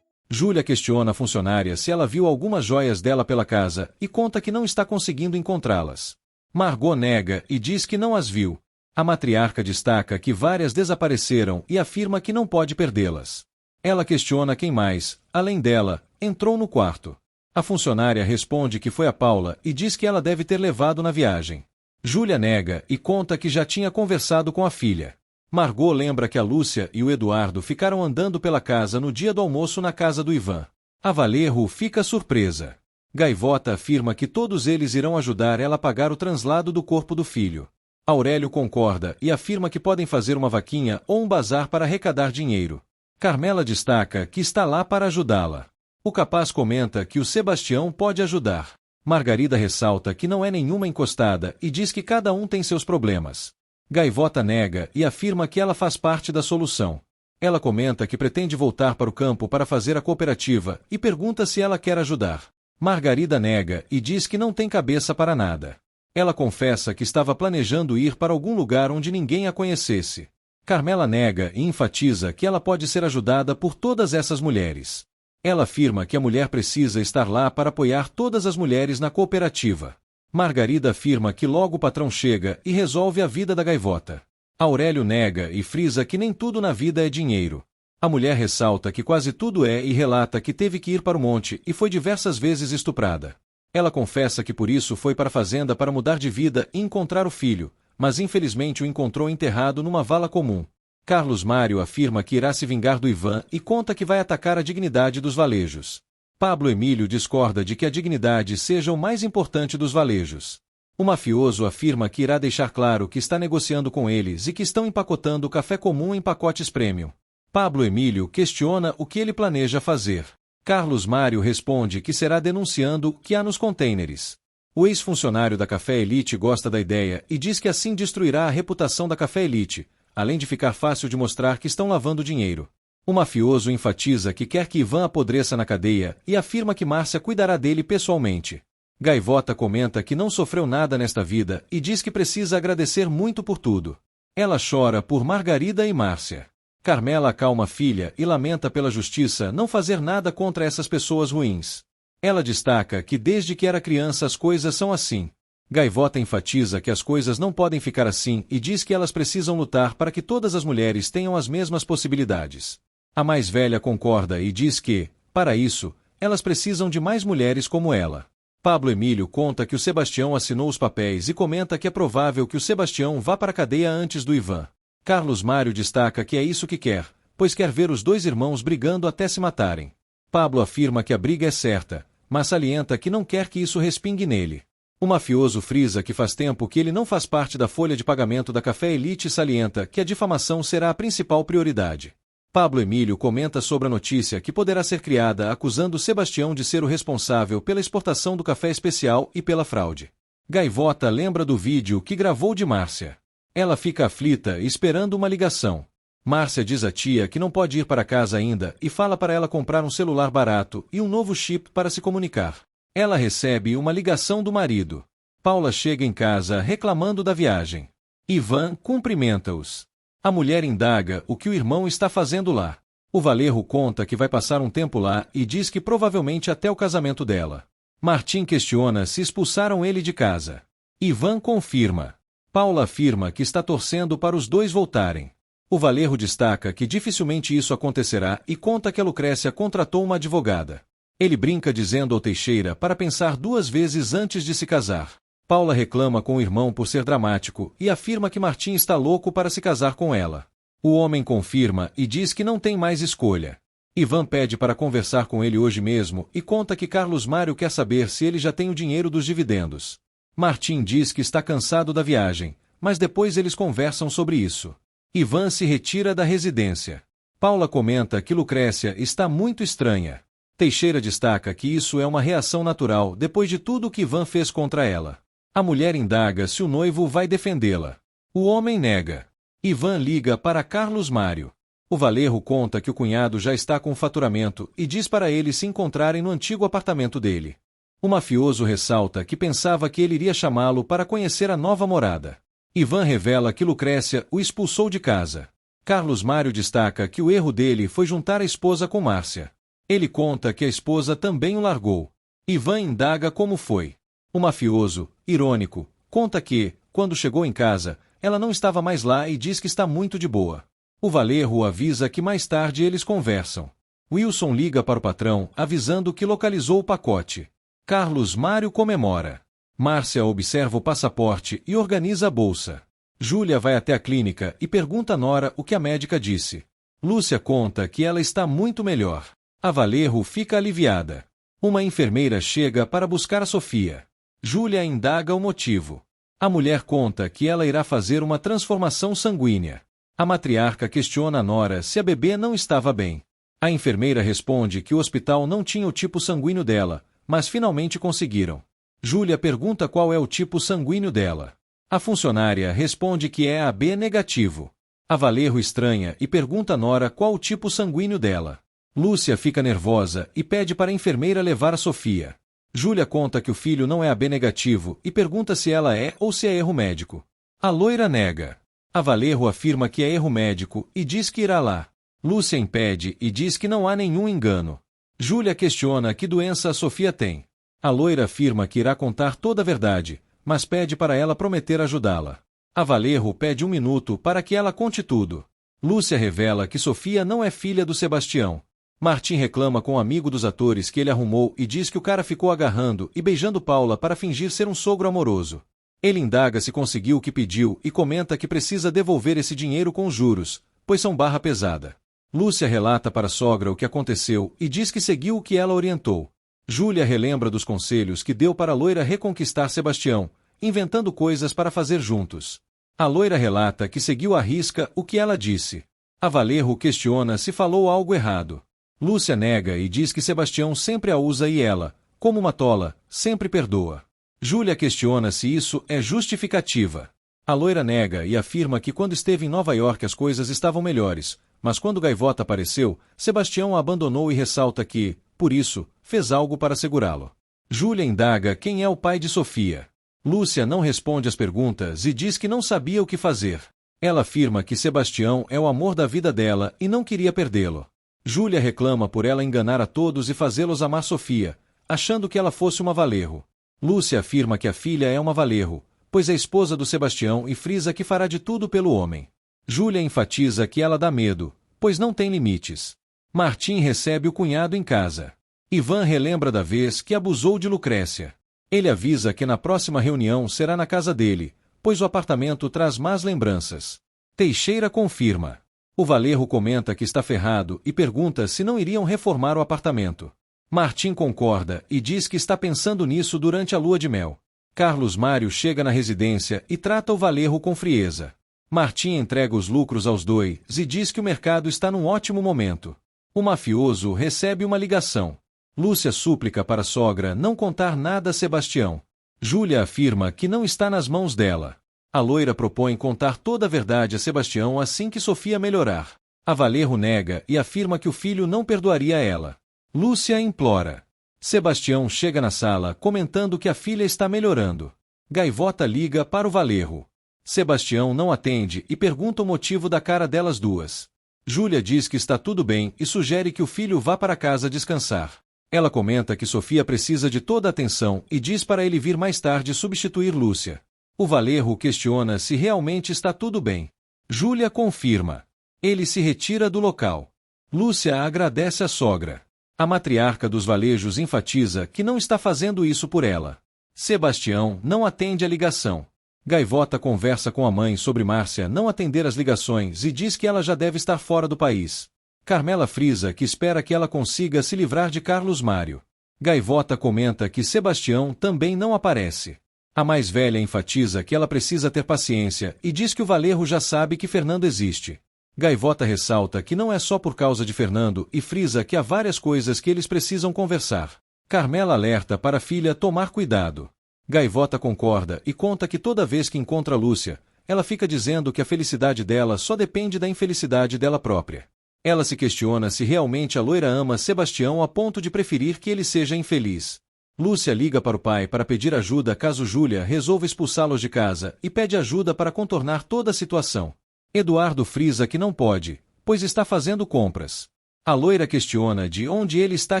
Júlia questiona a funcionária se ela viu algumas joias dela pela casa e conta que não está conseguindo encontrá-las. Margot nega e diz que não as viu. A matriarca destaca que várias desapareceram e afirma que não pode perdê-las. Ela questiona quem mais, além dela, entrou no quarto. A funcionária responde que foi a Paula e diz que ela deve ter levado na viagem. Júlia nega e conta que já tinha conversado com a filha. Margot lembra que a Lúcia e o Eduardo ficaram andando pela casa no dia do almoço na casa do Ivan. A Valerro fica surpresa. Gaivota afirma que todos eles irão ajudar ela a pagar o translado do corpo do filho. Aurélio concorda e afirma que podem fazer uma vaquinha ou um bazar para arrecadar dinheiro. Carmela destaca que está lá para ajudá-la. O capaz comenta que o Sebastião pode ajudar. Margarida ressalta que não é nenhuma encostada e diz que cada um tem seus problemas. Gaivota nega e afirma que ela faz parte da solução. Ela comenta que pretende voltar para o campo para fazer a cooperativa e pergunta se ela quer ajudar. Margarida nega e diz que não tem cabeça para nada. Ela confessa que estava planejando ir para algum lugar onde ninguém a conhecesse. Carmela nega e enfatiza que ela pode ser ajudada por todas essas mulheres. Ela afirma que a mulher precisa estar lá para apoiar todas as mulheres na cooperativa. Margarida afirma que logo o patrão chega e resolve a vida da gaivota. Aurélio nega e frisa que nem tudo na vida é dinheiro. A mulher ressalta que quase tudo é e relata que teve que ir para o monte e foi diversas vezes estuprada. Ela confessa que por isso foi para a fazenda para mudar de vida e encontrar o filho, mas infelizmente o encontrou enterrado numa vala comum. Carlos Mário afirma que irá se vingar do Ivan e conta que vai atacar a dignidade dos valejos. Pablo Emílio discorda de que a dignidade seja o mais importante dos valejos. O mafioso afirma que irá deixar claro que está negociando com eles e que estão empacotando o café comum em pacotes premium. Pablo Emílio questiona o que ele planeja fazer. Carlos Mário responde que será denunciando o que há nos contêineres. O ex-funcionário da Café Elite gosta da ideia e diz que assim destruirá a reputação da Café Elite, além de ficar fácil de mostrar que estão lavando dinheiro. O mafioso enfatiza que quer que Ivan apodreça na cadeia e afirma que Márcia cuidará dele pessoalmente. Gaivota comenta que não sofreu nada nesta vida e diz que precisa agradecer muito por tudo. Ela chora por Margarida e Márcia. Carmela acalma a filha e lamenta pela justiça não fazer nada contra essas pessoas ruins. Ela destaca que desde que era criança as coisas são assim. Gaivota enfatiza que as coisas não podem ficar assim e diz que elas precisam lutar para que todas as mulheres tenham as mesmas possibilidades. A mais velha concorda e diz que, para isso, elas precisam de mais mulheres como ela. Pablo Emílio conta que o Sebastião assinou os papéis e comenta que é provável que o Sebastião vá para a cadeia antes do Ivan. Carlos Mário destaca que é isso que quer, pois quer ver os dois irmãos brigando até se matarem. Pablo afirma que a briga é certa, mas salienta que não quer que isso respingue nele. O mafioso frisa que faz tempo que ele não faz parte da folha de pagamento da Café Elite e salienta que a difamação será a principal prioridade. Pablo Emílio comenta sobre a notícia que poderá ser criada acusando Sebastião de ser o responsável pela exportação do café especial e pela fraude. Gaivota lembra do vídeo que gravou de Márcia. Ela fica aflita esperando uma ligação. Márcia diz à tia que não pode ir para casa ainda e fala para ela comprar um celular barato e um novo chip para se comunicar. Ela recebe uma ligação do marido. Paula chega em casa reclamando da viagem. Ivan cumprimenta-os. A mulher indaga o que o irmão está fazendo lá. O Valerro conta que vai passar um tempo lá e diz que provavelmente até o casamento dela. Martim questiona se expulsaram ele de casa. Ivan confirma. Paula afirma que está torcendo para os dois voltarem. O Valerro destaca que dificilmente isso acontecerá e conta que a Lucrécia contratou uma advogada. Ele brinca dizendo ao Teixeira para pensar duas vezes antes de se casar. Paula reclama com o irmão por ser dramático e afirma que Martim está louco para se casar com ela. O homem confirma e diz que não tem mais escolha. Ivan pede para conversar com ele hoje mesmo e conta que Carlos Mário quer saber se ele já tem o dinheiro dos dividendos. Martim diz que está cansado da viagem, mas depois eles conversam sobre isso. Ivan se retira da residência. Paula comenta que Lucrécia está muito estranha. Teixeira destaca que isso é uma reação natural depois de tudo o que Ivan fez contra ela. A mulher indaga se o noivo vai defendê-la. O homem nega. Ivan liga para Carlos Mário. O Valerro conta que o cunhado já está com o faturamento e diz para eles se encontrarem no antigo apartamento dele. O mafioso ressalta que pensava que ele iria chamá-lo para conhecer a nova morada. Ivan revela que Lucrécia o expulsou de casa. Carlos Mário destaca que o erro dele foi juntar a esposa com Márcia. Ele conta que a esposa também o largou. Ivan indaga como foi. O mafioso, irônico, conta que, quando chegou em casa, ela não estava mais lá e diz que está muito de boa. O Valerro avisa que mais tarde eles conversam. Wilson liga para o patrão, avisando que localizou o pacote. Carlos Mário comemora. Márcia observa o passaporte e organiza a bolsa. Júlia vai até a clínica e pergunta a Nora o que a médica disse. Lúcia conta que ela está muito melhor. A Valerro fica aliviada. Uma enfermeira chega para buscar a Sofia. Júlia indaga o motivo. A mulher conta que ela irá fazer uma transformação sanguínea. A matriarca questiona a Nora se a bebê não estava bem. A enfermeira responde que o hospital não tinha o tipo sanguíneo dela, mas finalmente conseguiram. Júlia pergunta qual é o tipo sanguíneo dela. A funcionária responde que é AB negativo. A Valerro estranha e pergunta a Nora qual o tipo sanguíneo dela. Lúcia fica nervosa e pede para a enfermeira levar a Sofia. Júlia conta que o filho não é AB negativo e pergunta se ela é ou se é erro médico. A loira nega. A Valerro afirma que é erro médico e diz que irá lá. Lúcia impede e diz que não há nenhum engano. Júlia questiona que doença a Sofia tem. A loira afirma que irá contar toda a verdade, mas pede para ela prometer ajudá-la. A Valerro pede 1 minuto para que ela conte tudo. Lúcia revela que Sofia não é filha do Sebastião. Martim reclama com um amigo dos atores que ele arrumou e diz que o cara ficou agarrando e beijando Paula para fingir ser um sogro amoroso. Ele indaga se conseguiu o que pediu e comenta que precisa devolver esse dinheiro com juros, pois são barra pesada. Lúcia relata para a sogra o que aconteceu e diz que seguiu o que ela orientou. Júlia relembra dos conselhos que deu para a loira reconquistar Sebastião, inventando coisas para fazer juntos. A loira relata que seguiu à risca o que ela disse. A Valerro questiona se falou algo errado. Lúcia nega e diz que Sebastião sempre a usa e ela, como uma tola, sempre perdoa. Júlia questiona se isso é justificativa. A loira nega e afirma que quando esteve em Nova York as coisas estavam melhores, mas quando Gaivota apareceu, Sebastião a abandonou e ressalta que, por isso, fez algo para segurá-lo. Júlia indaga quem é o pai de Sofia. Lúcia não responde às perguntas e diz que não sabia o que fazer. Ela afirma que Sebastião é o amor da vida dela e não queria perdê-lo. Júlia reclama por ela enganar a todos e fazê-los amar Sofia, achando que ela fosse uma Valerro. Lúcia afirma que a filha é uma Valerro, pois é esposa do Sebastião e frisa que fará de tudo pelo homem. Júlia enfatiza que ela dá medo, pois não tem limites. Martim recebe o cunhado em casa. Ivan relembra da vez que abusou de Lucrécia. Ele avisa que na próxima reunião será na casa dele, pois o apartamento traz más lembranças. Teixeira confirma. O Valerro comenta que está ferrado e pergunta se não iriam reformar o apartamento. Martim concorda e diz que está pensando nisso durante a lua de mel. Carlos Mário chega na residência e trata o Valerro com frieza. Martim entrega os lucros aos dois e diz que o mercado está num ótimo momento. O mafioso recebe uma ligação. Lúcia súplica para a sogra não contar nada a Sebastião. Júlia afirma que não está nas mãos dela. A loira propõe contar toda a verdade a Sebastião assim que Sofia melhorar. A Valerro nega e afirma que o filho não perdoaria ela. Lúcia implora. Sebastião chega na sala comentando que a filha está melhorando. Gaivota liga para o Valerro. Sebastião não atende e pergunta o motivo da cara delas duas. Júlia diz que está tudo bem e sugere que o filho vá para casa descansar. Ela comenta que Sofia precisa de toda a atenção e diz para ele vir mais tarde substituir Lúcia. O Valerro questiona se realmente está tudo bem. Júlia confirma. Ele se retira do local. Lúcia agradece à sogra. A matriarca dos Valejos enfatiza que não está fazendo isso por ela. Sebastião não atende a ligação. Gaivota conversa com a mãe sobre Márcia não atender as ligações e diz que ela já deve estar fora do país. Carmela frisa que espera que ela consiga se livrar de Carlos Mário. Gaivota comenta que Sebastião também não aparece. A mais velha enfatiza que ela precisa ter paciência e diz que o Valerro já sabe que Fernando existe. Gaivota ressalta que não é só por causa de Fernando e frisa que há várias coisas que eles precisam conversar. Carmela alerta para a filha tomar cuidado. Gaivota concorda e conta que toda vez que encontra Lúcia, ela fica dizendo que a felicidade dela só depende da infelicidade dela própria. Ela se questiona se realmente a loira ama Sebastião a ponto de preferir que ele seja infeliz. Lúcia liga para o pai para pedir ajuda caso Júlia resolva expulsá-los de casa e pede ajuda para contornar toda a situação. Eduardo frisa que não pode, pois está fazendo compras. A loira questiona de onde ele está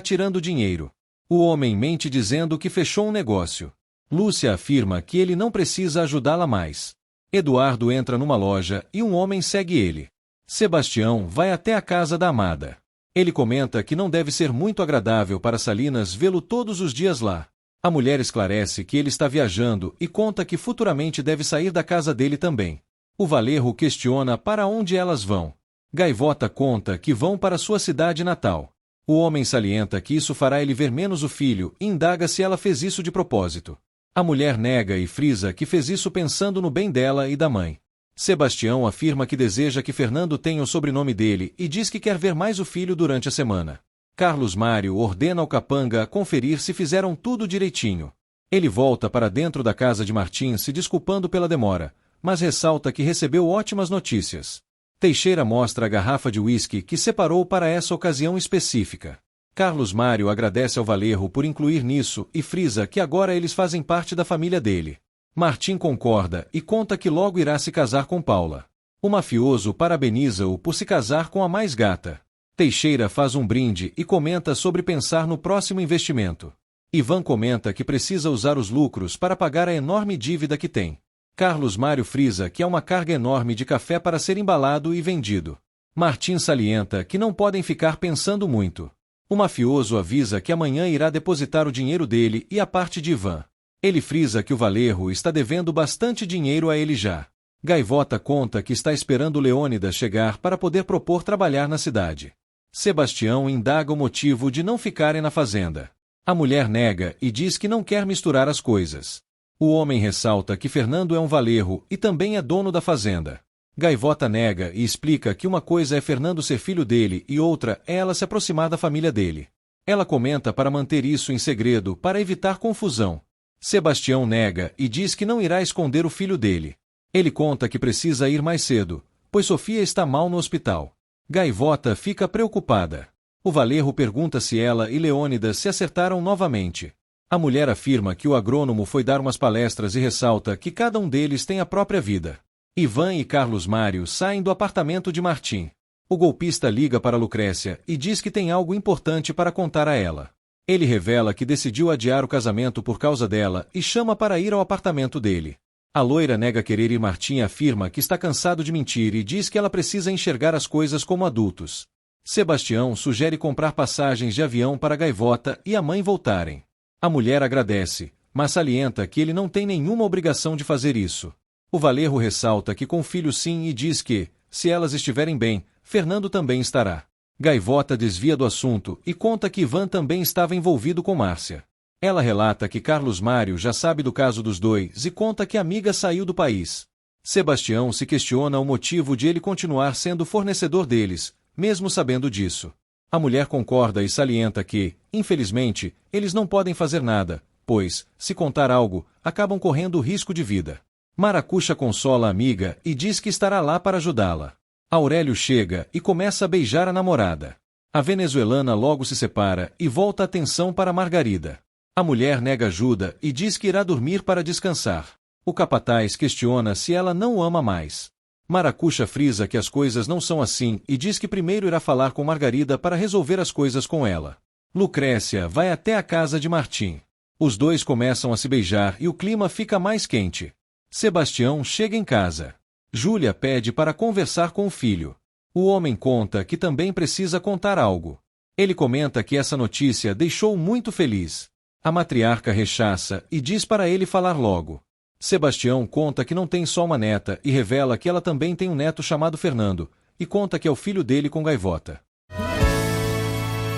tirando dinheiro. O homem mente dizendo que fechou um negócio. Lúcia afirma que ele não precisa ajudá-la mais. Eduardo entra numa loja e um homem segue ele. Sebastião vai até a casa da amada. Ele comenta que não deve ser muito agradável para Salinas vê-lo todos os dias lá. A mulher esclarece que ele está viajando e conta que futuramente deve sair da casa dele também. O Valerro questiona para onde elas vão. Gaivota conta que vão para sua cidade natal. O homem salienta que isso fará ele ver menos o filho e indaga se ela fez isso de propósito. A mulher nega e frisa que fez isso pensando no bem dela e da mãe. Sebastião afirma que deseja que Fernando tenha o sobrenome dele e diz que quer ver mais o filho durante a semana. Carlos Mário ordena ao capanga conferir se fizeram tudo direitinho. Ele volta para dentro da casa de Martim se desculpando pela demora, mas ressalta que recebeu ótimas notícias. Teixeira mostra a garrafa de uísque que separou para essa ocasião específica. Carlos Mário agradece ao Valerro por incluir nisso e frisa que agora eles fazem parte da família dele. Martim concorda e conta que logo irá se casar com Paula. O mafioso parabeniza-o por se casar com a mais gata. Teixeira faz um brinde e comenta sobre pensar no próximo investimento. Ivan comenta que precisa usar os lucros para pagar a enorme dívida que tem. Carlos Mário frisa que há uma carga enorme de café para ser embalado e vendido. Martim salienta que não podem ficar pensando muito. O mafioso avisa que amanhã irá depositar o dinheiro dele e a parte de Ivan. Ele frisa que o Valerro está devendo bastante dinheiro a ele já. Gaivota conta que está esperando Leônidas chegar para poder propor trabalhar na cidade. Sebastião indaga o motivo de não ficarem na fazenda. A mulher nega e diz que não quer misturar as coisas. O homem ressalta que Fernando é um Valerro e também é dono da fazenda. Gaivota nega e explica que uma coisa é Fernando ser filho dele e outra é ela se aproximar da família dele. Ela comenta para manter isso em segredo para evitar confusão. Sebastião nega e diz que não irá esconder o filho dele. Ele conta que precisa ir mais cedo, pois Sofia está mal no hospital. Gaivota fica preocupada. O Valerro pergunta se ela e Leônidas se acertaram novamente. A mulher afirma que o agrônomo foi dar umas palestras e ressalta que cada um deles tem a própria vida. Ivan e Carlos Mário saem do apartamento de Martim. O golpista liga para Lucrécia e diz que tem algo importante para contar a ela. Ele revela que decidiu adiar o casamento por causa dela e chama para ir ao apartamento dele. A loira nega querer ir. Martim afirma que está cansado de mentir e diz que ela precisa enxergar as coisas como adultos. Sebastião sugere comprar passagens de avião para Gaivota e a mãe voltarem. A mulher agradece, mas salienta que ele não tem nenhuma obrigação de fazer isso. O Valerro ressalta que com o filho sim e diz que, se elas estiverem bem, Fernando também estará. Gaivota desvia do assunto e conta que Ivan também estava envolvido com Márcia. Ela relata que Carlos Mário já sabe do caso dos dois e conta que a amiga saiu do país. Sebastião se questiona o motivo de ele continuar sendo fornecedor deles, mesmo sabendo disso. A mulher concorda e salienta que, infelizmente, eles não podem fazer nada, pois, se contar algo, acabam correndo risco de vida. Maracuxa consola a amiga e diz que estará lá para ajudá-la. Aurélio chega e começa a beijar a namorada. A venezuelana logo se separa e volta a atenção para Margarida. A mulher nega ajuda e diz que irá dormir para descansar. O capataz questiona se ela não o ama mais. Maracuxa frisa que as coisas não são assim e diz que primeiro irá falar com Margarida para resolver as coisas com ela. Lucrécia vai até a casa de Martim. Os dois começam a se beijar e o clima fica mais quente. Sebastião chega em casa. Júlia pede para conversar com o filho. O homem conta que também precisa contar algo. Ele comenta que essa notícia deixou-o muito feliz. A matriarca rechaça e diz para ele falar logo. Sebastião conta que não tem só uma neta e revela que ela também tem um neto chamado Fernando, e conta que é o filho dele com Gaivota.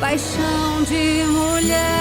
Paixão de mulher.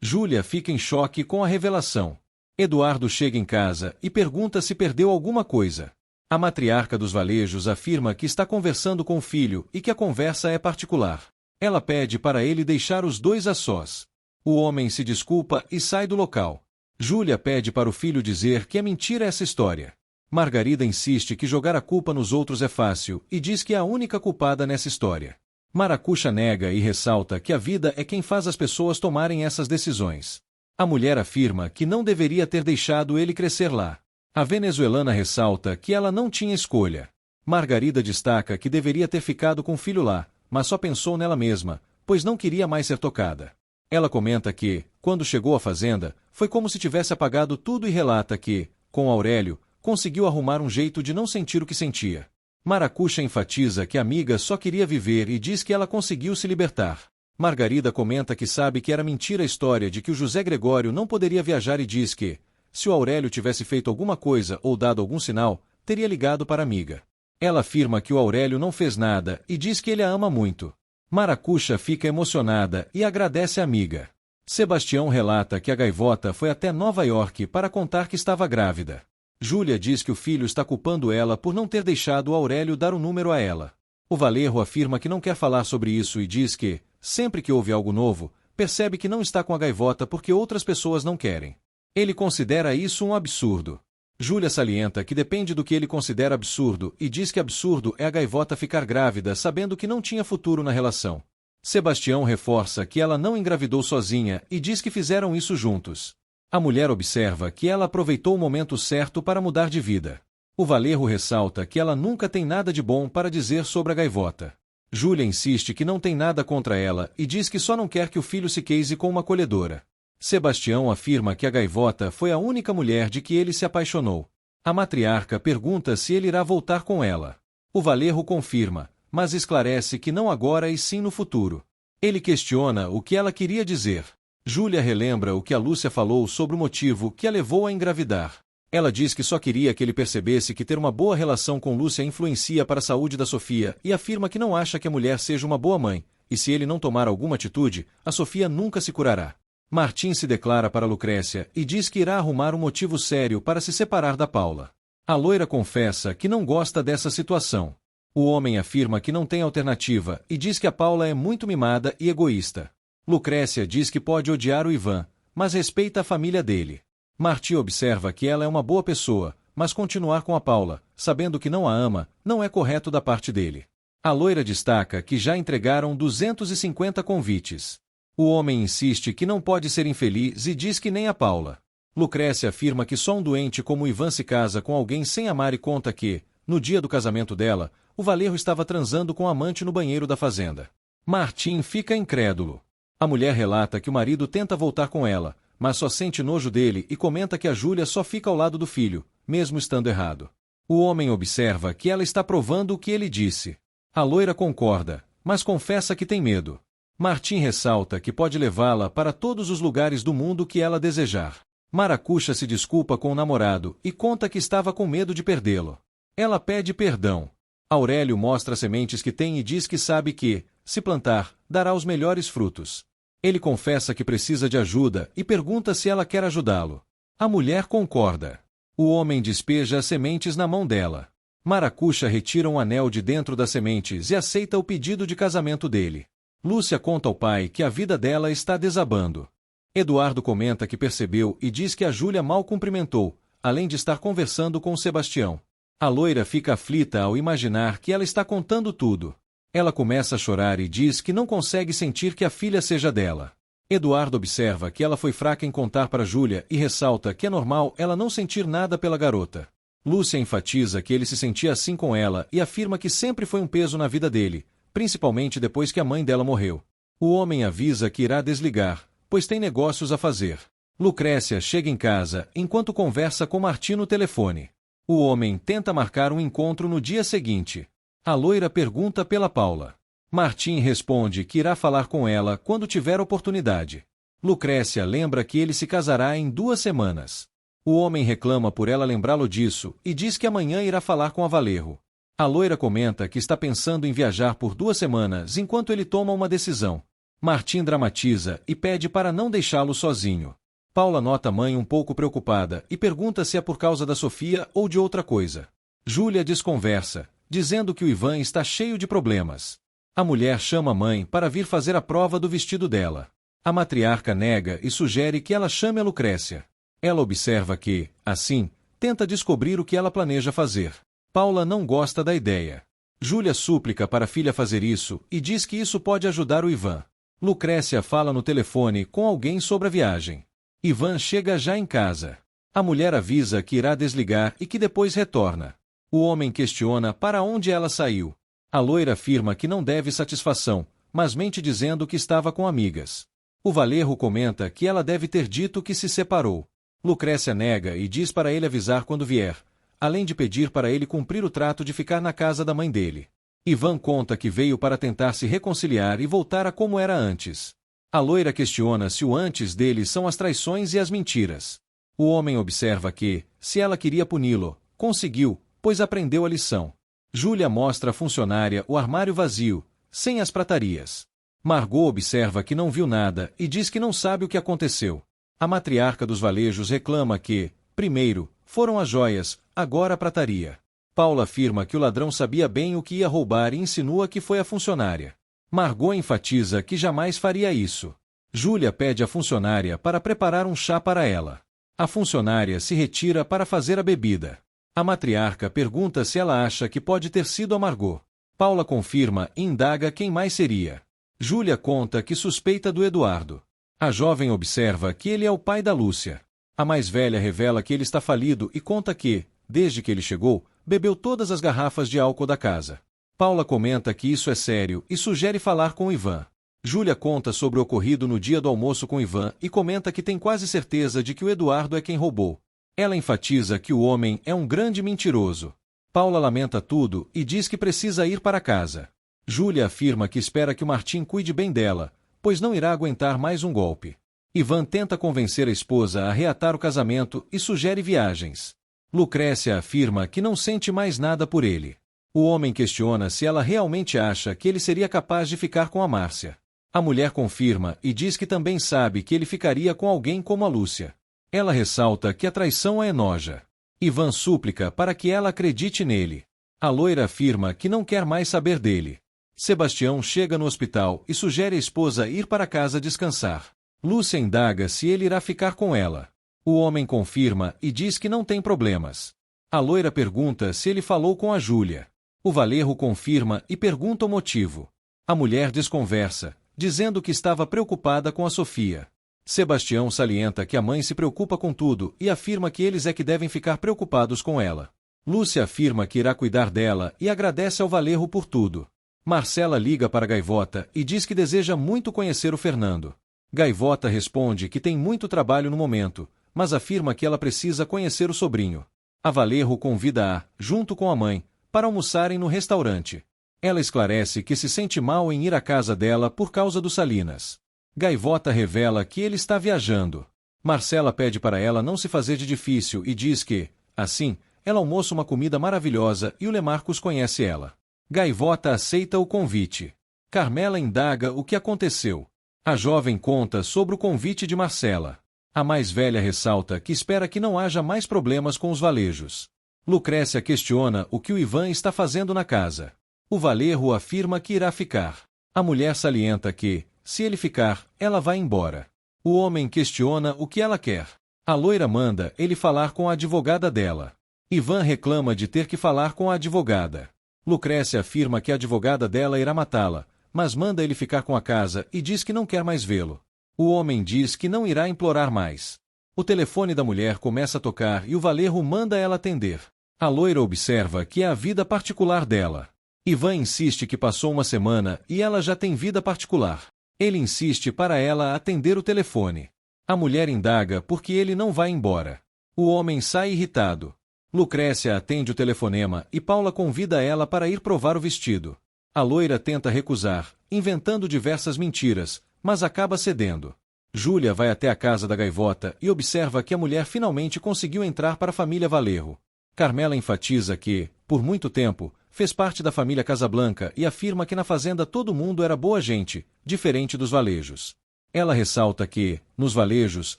Júlia fica em choque com a revelação. Eduardo chega em casa e pergunta se perdeu alguma coisa. A matriarca dos Valejos afirma que está conversando com o filho e que a conversa é particular. Ela pede para ele deixar os dois a sós. O homem se desculpa e sai do local. Júlia pede para o filho dizer que é mentira essa história. Margarida insiste que jogar a culpa nos outros é fácil e diz que é a única culpada nessa história. Maracuxa nega e ressalta que a vida é quem faz as pessoas tomarem essas decisões. A mulher afirma que não deveria ter deixado ele crescer lá. A venezuelana ressalta que ela não tinha escolha. Margarida destaca que deveria ter ficado com o filho lá, mas só pensou nela mesma, pois não queria mais ser tocada. Ela comenta que, quando chegou à fazenda, foi como se tivesse apagado tudo e relata que, com Aurélio, conseguiu arrumar um jeito de não sentir o que sentia. Maracuxa enfatiza que a amiga só queria viver e diz que ela conseguiu se libertar. Margarida comenta que sabe que era mentira a história de que o José Gregório não poderia viajar e diz que, se o Aurélio tivesse feito alguma coisa ou dado algum sinal, teria ligado para a amiga. Ela afirma que o Aurélio não fez nada e diz que ele a ama muito. Maracuxa fica emocionada e agradece a amiga. Sebastião relata que a Gaivota foi até Nova York para contar que estava grávida. Júlia diz que o filho está culpando ela por não ter deixado o Aurélio dar o número a ela. O Valerro afirma que não quer falar sobre isso e diz que, sempre que ouve algo novo, percebe que não está com a gaivota porque outras pessoas não querem. Ele considera isso um absurdo. Júlia salienta que depende do que ele considera absurdo e diz que absurdo é a gaivota ficar grávida sabendo que não tinha futuro na relação. Sebastião reforça que ela não engravidou sozinha e diz que fizeram isso juntos. A mulher observa que ela aproveitou o momento certo para mudar de vida. O Valerro ressalta que ela nunca tem nada de bom para dizer sobre a gaivota. Júlia insiste que não tem nada contra ela e diz que só não quer que o filho se case com uma colhedora. Sebastião afirma que a gaivota foi a única mulher de que ele se apaixonou. A matriarca pergunta se ele irá voltar com ela. O Valerro confirma, mas esclarece que não agora e sim no futuro. Ele questiona o que ela queria dizer. Júlia relembra o que a Lúcia falou sobre o motivo que a levou a engravidar. Ela diz que só queria que ele percebesse que ter uma boa relação com Lúcia influencia para a saúde da Sofia e afirma que não acha que a mulher seja uma boa mãe, e se ele não tomar alguma atitude, a Sofia nunca se curará. Martim se declara para Lucrécia e diz que irá arrumar um motivo sério para se separar da Paula. A loira confessa que não gosta dessa situação. O homem afirma que não tem alternativa e diz que a Paula é muito mimada e egoísta. Lucrécia diz que pode odiar o Ivan, mas respeita a família dele. Martim observa que ela é uma boa pessoa, mas continuar com a Paula, sabendo que não a ama, não é correto da parte dele. A loira destaca que já entregaram 250 convites. O homem insiste que não pode ser infeliz e diz que nem a Paula. Lucrécia afirma que só um doente como Ivan se casa com alguém sem amar e conta que, no dia do casamento dela, o Valerro estava transando com a amante no banheiro da fazenda. Martim fica incrédulo. A mulher relata que o marido tenta voltar com ela, mas só sente nojo dele e comenta que a Júlia só fica ao lado do filho, mesmo estando errado. O homem observa que ela está provando o que ele disse. A loira concorda, mas confessa que tem medo. Martim ressalta que pode levá-la para todos os lugares do mundo que ela desejar. Maracuxa se desculpa com o namorado e conta que estava com medo de perdê-lo. Ela pede perdão. Aurélio mostra as sementes que tem e diz que sabe que, se plantar, dará os melhores frutos. Ele confessa que precisa de ajuda e pergunta se ela quer ajudá-lo. A mulher concorda. O homem despeja as sementes na mão dela. Maracuxa retira um anel de dentro das sementes e aceita o pedido de casamento dele. Lúcia conta ao pai que a vida dela está desabando. Eduardo comenta que percebeu e diz que a Júlia mal cumprimentou, além de estar conversando com o Sebastião. A loira fica aflita ao imaginar que ela está contando tudo. Ela começa a chorar e diz que não consegue sentir que a filha seja dela. Eduardo observa que ela foi fraca em contar para Júlia e ressalta que é normal ela não sentir nada pela garota. Lúcia enfatiza que ele se sentia assim com ela e afirma que sempre foi um peso na vida dele, principalmente depois que a mãe dela morreu. O homem avisa que irá desligar, pois tem negócios a fazer. Lucrécia chega em casa enquanto conversa com Martim no telefone. O homem tenta marcar um encontro no dia seguinte. A loira pergunta pela Paula. Martim responde que irá falar com ela quando tiver oportunidade. Lucrécia lembra que ele se casará em 2 semanas. O homem reclama por ela lembrá-lo disso e diz que amanhã irá falar com a Valerro. A loira comenta que está pensando em viajar por 2 semanas enquanto ele toma uma decisão. Martim dramatiza e pede para não deixá-lo sozinho. Paula nota a mãe um pouco preocupada e pergunta se é por causa da Sofia ou de outra coisa. Júlia desconversa, dizendo que o Ivan está cheio de problemas. A mulher chama a mãe para vir fazer a prova do vestido dela. A matriarca nega e sugere que ela chame a Lucrécia. Ela observa que, assim, tenta descobrir o que ela planeja fazer. Paula não gosta da ideia. Júlia súplica para a filha fazer isso e diz que isso pode ajudar o Ivan. Lucrécia fala no telefone com alguém sobre a viagem. Ivan chega já em casa. A mulher avisa que irá desligar e que depois retorna. O homem questiona para onde ela saiu. A loira afirma que não deve satisfação, mas mente dizendo que estava com amigas. O Valerro comenta que ela deve ter dito que se separou. Lucrécia nega e diz para ele avisar quando vier, além de pedir para ele cumprir o trato de ficar na casa da mãe dele. Ivan conta que veio para tentar se reconciliar e voltar a como era antes. A loira questiona se o antes dele são as traições e as mentiras. O homem observa que, se ela queria puni-lo, conseguiu, pois aprendeu a lição. Júlia mostra à funcionária o armário vazio, sem as pratarias. Margot observa que não viu nada e diz que não sabe o que aconteceu. A matriarca dos Valejos reclama que, primeiro, foram as joias, agora a prataria. Paula afirma que o ladrão sabia bem o que ia roubar e insinua que foi a funcionária. Margot enfatiza que jamais faria isso. Júlia pede à funcionária para preparar um chá para ela. A funcionária se retira para fazer a bebida. A matriarca pergunta se ela acha que pode ter sido a Margot. Paula confirma e indaga quem mais seria. Júlia conta que suspeita do Eduardo. A jovem observa que ele é o pai da Lúcia. A mais velha revela que ele está falido e conta que, desde que ele chegou, bebeu todas as garrafas de álcool da casa. Paula comenta que isso é sério e sugere falar com Ivan. Júlia conta sobre o ocorrido no dia do almoço com Ivan e comenta que tem quase certeza de que o Eduardo é quem roubou. Ela enfatiza que o homem é um grande mentiroso. Paula lamenta tudo e diz que precisa ir para casa. Júlia afirma que espera que o Martim cuide bem dela, pois não irá aguentar mais um golpe. Ivan tenta convencer a esposa a reatar o casamento e sugere viagens. Lucrécia afirma que não sente mais nada por ele. O homem questiona se ela realmente acha que ele seria capaz de ficar com a Márcia. A mulher confirma e diz que também sabe que ele ficaria com alguém como a Lúcia. Ela ressalta que a traição a enoja. Ivan súplica para que ela acredite nele. A loira afirma que não quer mais saber dele. Sebastião chega no hospital e sugere à esposa ir para casa descansar. Lúcia indaga se ele irá ficar com ela. O homem confirma e diz que não tem problemas. A loira pergunta se ele falou com a Júlia. O Valerro confirma e pergunta o motivo. A mulher desconversa, dizendo que estava preocupada com a Sofia. Sebastião salienta que a mãe se preocupa com tudo e afirma que eles é que devem ficar preocupados com ela. Lúcia afirma que irá cuidar dela e agradece ao Valerro por tudo. Marcela liga para Gaivota e diz que deseja muito conhecer o Fernando. Gaivota responde que tem muito trabalho no momento, mas afirma que ela precisa conhecer o sobrinho. A Valerro convida-a, junto com a mãe, para almoçarem no restaurante. Ela esclarece que se sente mal em ir à casa dela por causa do Salinas. Gaivota revela que ele está viajando. Marcela pede para ela não se fazer de difícil e diz que, assim, ela almoça uma comida maravilhosa e o Lemarcos conhece ela. Gaivota aceita o convite. Carmela indaga o que aconteceu. A jovem conta sobre o convite de Marcela. A mais velha ressalta que espera que não haja mais problemas com os Valejos. Lucrécia questiona o que o Ivan está fazendo na casa. O Valerro afirma que irá ficar. A mulher salienta que, se ele ficar, ela vai embora. O homem questiona o que ela quer. A loira manda ele falar com a advogada dela. Ivan reclama de ter que falar com a advogada. Lucrécia afirma que a advogada dela irá matá-la, mas manda ele ficar com a casa e diz que não quer mais vê-lo. O homem diz que não irá implorar mais. O telefone da mulher começa a tocar e o Valerro manda ela atender. A loira observa que é a vida particular dela. Ivan insiste que passou uma semana e ela já tem vida particular. Ele insiste para ela atender o telefone. A mulher indaga por que ele não vai embora. O homem sai irritado. Lucrécia atende o telefonema e Paula convida ela para ir provar o vestido. A loira tenta recusar, inventando diversas mentiras, mas acaba cedendo. Júlia vai até a casa da Gaivota e observa que a mulher finalmente conseguiu entrar para a família Valerro. Carmela enfatiza que, por muito tempo, fez parte da família Casablanca e afirma que na fazenda todo mundo era boa gente, diferente dos Valejos. Ela ressalta que, nos Valejos,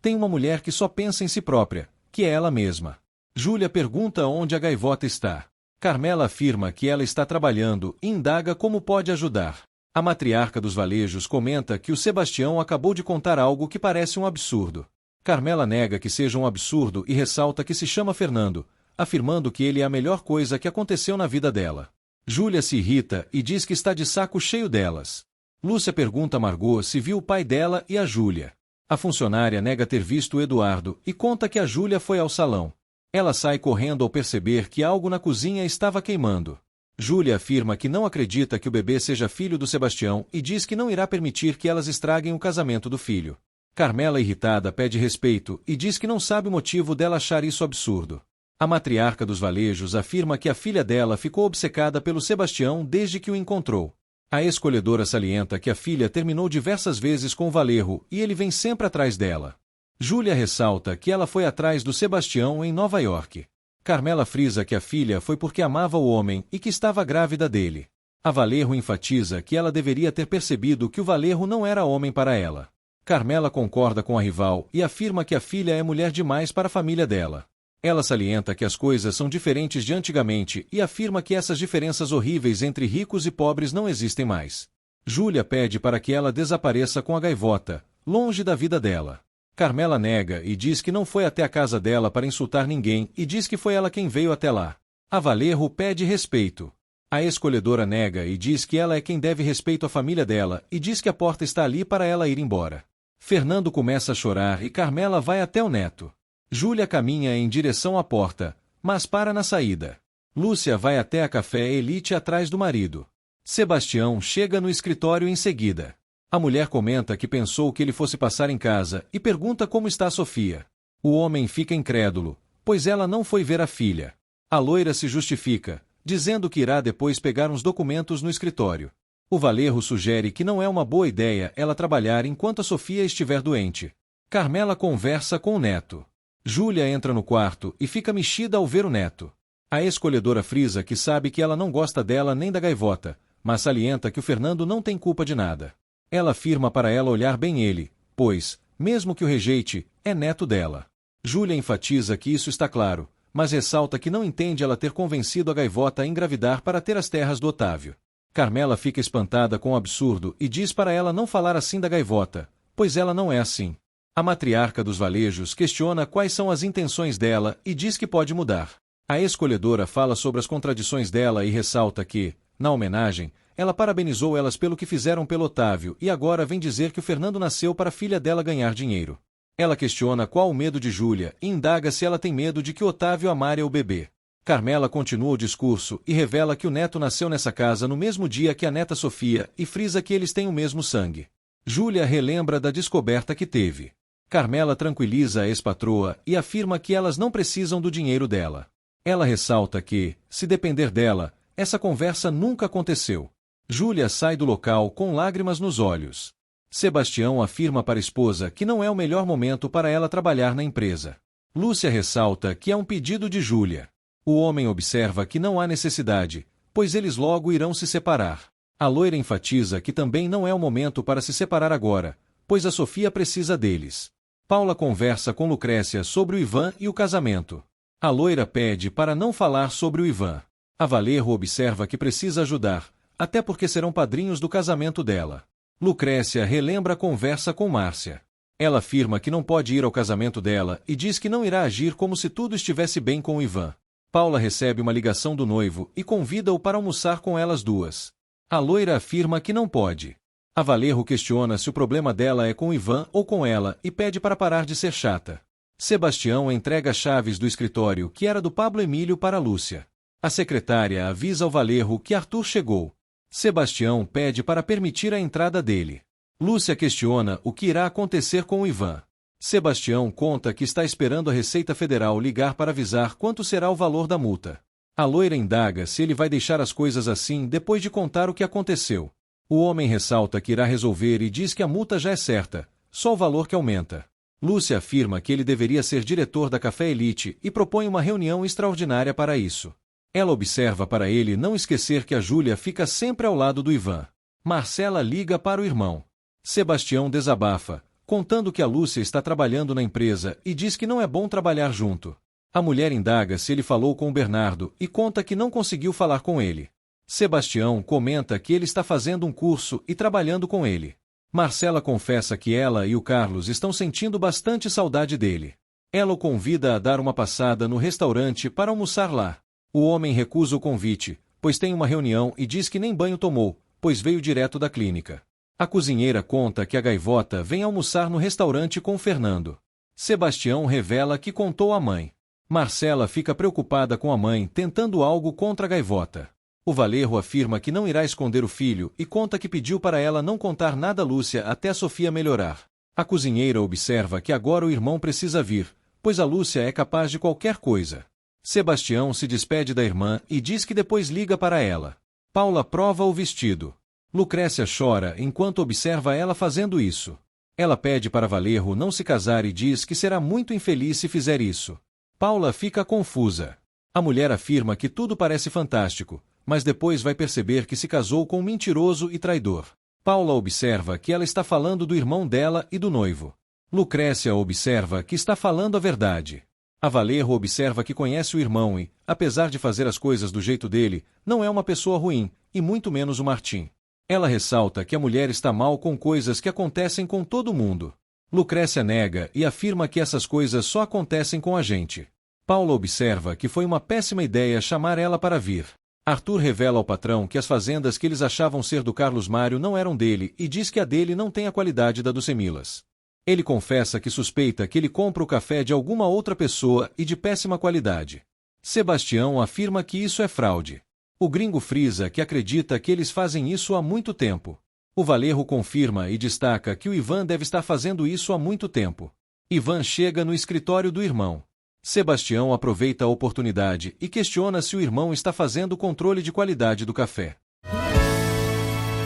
tem uma mulher que só pensa em si própria, que é ela mesma. Júlia pergunta onde a Gaivota está. Carmela afirma que ela está trabalhando e indaga como pode ajudar. A matriarca dos Valejos comenta que o Sebastião acabou de contar algo que parece um absurdo. Carmela nega que seja um absurdo e ressalta que se chama Fernando, afirmando que ele é a melhor coisa que aconteceu na vida dela. Júlia se irrita e diz que está de saco cheio delas. Lúcia pergunta a Margot se viu o pai dela e a Júlia. A funcionária nega ter visto o Eduardo e conta que a Júlia foi ao salão. Ela sai correndo ao perceber que algo na cozinha estava queimando. Júlia afirma que não acredita que o bebê seja filho do Sebastião e diz que não irá permitir que elas estraguem o casamento do filho. Carmela, irritada, pede respeito e diz que não sabe o motivo dela achar isso absurdo. A matriarca dos Valejos afirma que a filha dela ficou obcecada pelo Sebastião desde que o encontrou. A escolhedora salienta que a filha terminou diversas vezes com o Valerro e ele vem sempre atrás dela. Júlia ressalta que ela foi atrás do Sebastião em Nova York. Carmela frisa que a filha foi porque amava o homem e que estava grávida dele. A Valerro enfatiza que ela deveria ter percebido que o Valerro não era homem para ela. Carmela concorda com a rival e afirma que a filha é mulher demais para a família dela. Ela salienta que as coisas são diferentes de antigamente e afirma que essas diferenças horríveis entre ricos e pobres não existem mais. Júlia pede para que ela desapareça com a gaivota, longe da vida dela. Carmela nega e diz que não foi até a casa dela para insultar ninguém e diz que foi ela quem veio até lá. A Valerro pede respeito. A escolhedora nega e diz que ela é quem deve respeito à família dela e diz que a porta está ali para ela ir embora. Fernando começa a chorar e Carmela vai até o neto. Júlia caminha em direção à porta, mas para na saída. Lúcia vai até a Café Elite atrás do marido. Sebastião chega no escritório em seguida. A mulher comenta que pensou que ele fosse passar em casa e pergunta como está Sofia. O homem fica incrédulo, pois ela não foi ver a filha. A loira se justifica, dizendo que irá depois pegar uns documentos no escritório. O Valerro sugere que não é uma boa ideia ela trabalhar enquanto a Sofia estiver doente. Carmela conversa com o neto. Júlia entra no quarto e fica mexida ao ver o neto. A escolhedora frisa que sabe que ela não gosta dela nem da gaivota, mas salienta que o Fernando não tem culpa de nada. Ela afirma para ela olhar bem ele, pois, mesmo que o rejeite, é neto dela. Júlia enfatiza que isso está claro, mas ressalta que não entende ela ter convencido a gaivota a engravidar para ter as terras do Otávio. Carmela fica espantada com o absurdo e diz para ela não falar assim da gaivota, pois ela não é assim. A matriarca dos Valejos questiona quais são as intenções dela e diz que pode mudar. A escolhedora fala sobre as contradições dela e ressalta que, na homenagem, ela parabenizou elas pelo que fizeram pelo Otávio e agora vem dizer que o Fernando nasceu para a filha dela ganhar dinheiro. Ela questiona qual o medo de Júlia e indaga se ela tem medo de que o Otávio amare o bebê. Carmela continua o discurso e revela que o neto nasceu nessa casa no mesmo dia que a neta Sofia e frisa que eles têm o mesmo sangue. Júlia relembra da descoberta que teve. Carmela tranquiliza a ex-patroa e afirma que elas não precisam do dinheiro dela. Ela ressalta que, se depender dela, essa conversa nunca aconteceu. Júlia sai do local com lágrimas nos olhos. Sebastião afirma para a esposa que não é o melhor momento para ela trabalhar na empresa. Lúcia ressalta que é um pedido de Júlia. O homem observa que não há necessidade, pois eles logo irão se separar. A loira enfatiza que também não é o momento para se separar agora, pois a Sofia precisa deles. Paula conversa com Lucrécia sobre o Ivan e o casamento. A loira pede para não falar sobre o Ivan. A Valerro observa que precisa ajudar, até porque serão padrinhos do casamento dela. Lucrécia relembra a conversa com Márcia. Ela afirma que não pode ir ao casamento dela e diz que não irá agir como se tudo estivesse bem com o Ivan. Paula recebe uma ligação do noivo e convida-o para almoçar com elas duas. A loira afirma que não pode. A Valerro questiona se o problema dela é com o Ivan ou com ela e pede para parar de ser chata. Sebastião entrega as chaves do escritório que era do Pablo Emílio para Lúcia. A secretária avisa ao Valerro que Arthur chegou. Sebastião pede para permitir a entrada dele. Lúcia questiona o que irá acontecer com o Ivan. Sebastião conta que está esperando a Receita Federal ligar para avisar quanto será o valor da multa. A loira indaga se ele vai deixar as coisas assim depois de contar o que aconteceu. O homem ressalta que irá resolver e diz que a multa já é certa, só o valor que aumenta. Lúcia afirma que ele deveria ser diretor da Café Elite e propõe uma reunião extraordinária para isso. Ela observa para ele não esquecer que a Júlia fica sempre ao lado do Ivan. Marcela liga para o irmão. Sebastião desabafa, contando que a Lúcia está trabalhando na empresa e diz que não é bom trabalhar junto. A mulher indaga se ele falou com o Bernardo e conta que não conseguiu falar com ele. Sebastião comenta que ele está fazendo um curso e trabalhando com ele. Marcela confessa que ela e o Carlos estão sentindo bastante saudade dele. Ela o convida a dar uma passada no restaurante para almoçar lá. O homem recusa o convite, pois tem uma reunião e diz que nem banho tomou, pois veio direto da clínica. A cozinheira conta que a gaivota vem almoçar no restaurante com Fernando. Sebastião revela que contou à mãe. Marcela fica preocupada com a mãe tentando algo contra a gaivota. O Valerro afirma que não irá esconder o filho e conta que pediu para ela não contar nada a Lúcia até a Sofia melhorar. A cozinheira observa que agora o irmão precisa vir, pois a Lúcia é capaz de qualquer coisa. Sebastião se despede da irmã e diz que depois liga para ela. Paula prova o vestido. Lucrécia chora enquanto observa ela fazendo isso. Ela pede para Valerro não se casar e diz que será muito infeliz se fizer isso. Paula fica confusa. A mulher afirma que tudo parece fantástico, mas depois vai perceber que se casou com um mentiroso e traidor. Paula observa que ela está falando do irmão dela e do noivo. Lucrécia observa que está falando a verdade. A Valerro observa que conhece o irmão e, apesar de fazer as coisas do jeito dele, não é uma pessoa ruim, e muito menos o Martim. Ela ressalta que a mulher está mal com coisas que acontecem com todo mundo. Lucrécia nega e afirma que essas coisas só acontecem com a gente. Paula observa que foi uma péssima ideia chamar ela para vir. Arthur revela ao patrão que as fazendas que eles achavam ser do Carlos Mário não eram dele e diz que a dele não tem a qualidade da do Semilas. Ele confessa que suspeita que ele compra o café de alguma outra pessoa e de péssima qualidade. Sebastião afirma que isso é fraude. O gringo frisa que acredita que eles fazem isso há muito tempo. O Valerro confirma e destaca que o Ivan deve estar fazendo isso há muito tempo. Ivan chega no escritório do irmão. Sebastião aproveita a oportunidade e questiona se o irmão está fazendo o controle de qualidade do café.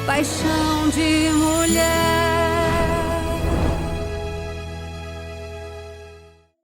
Paixão de mulher.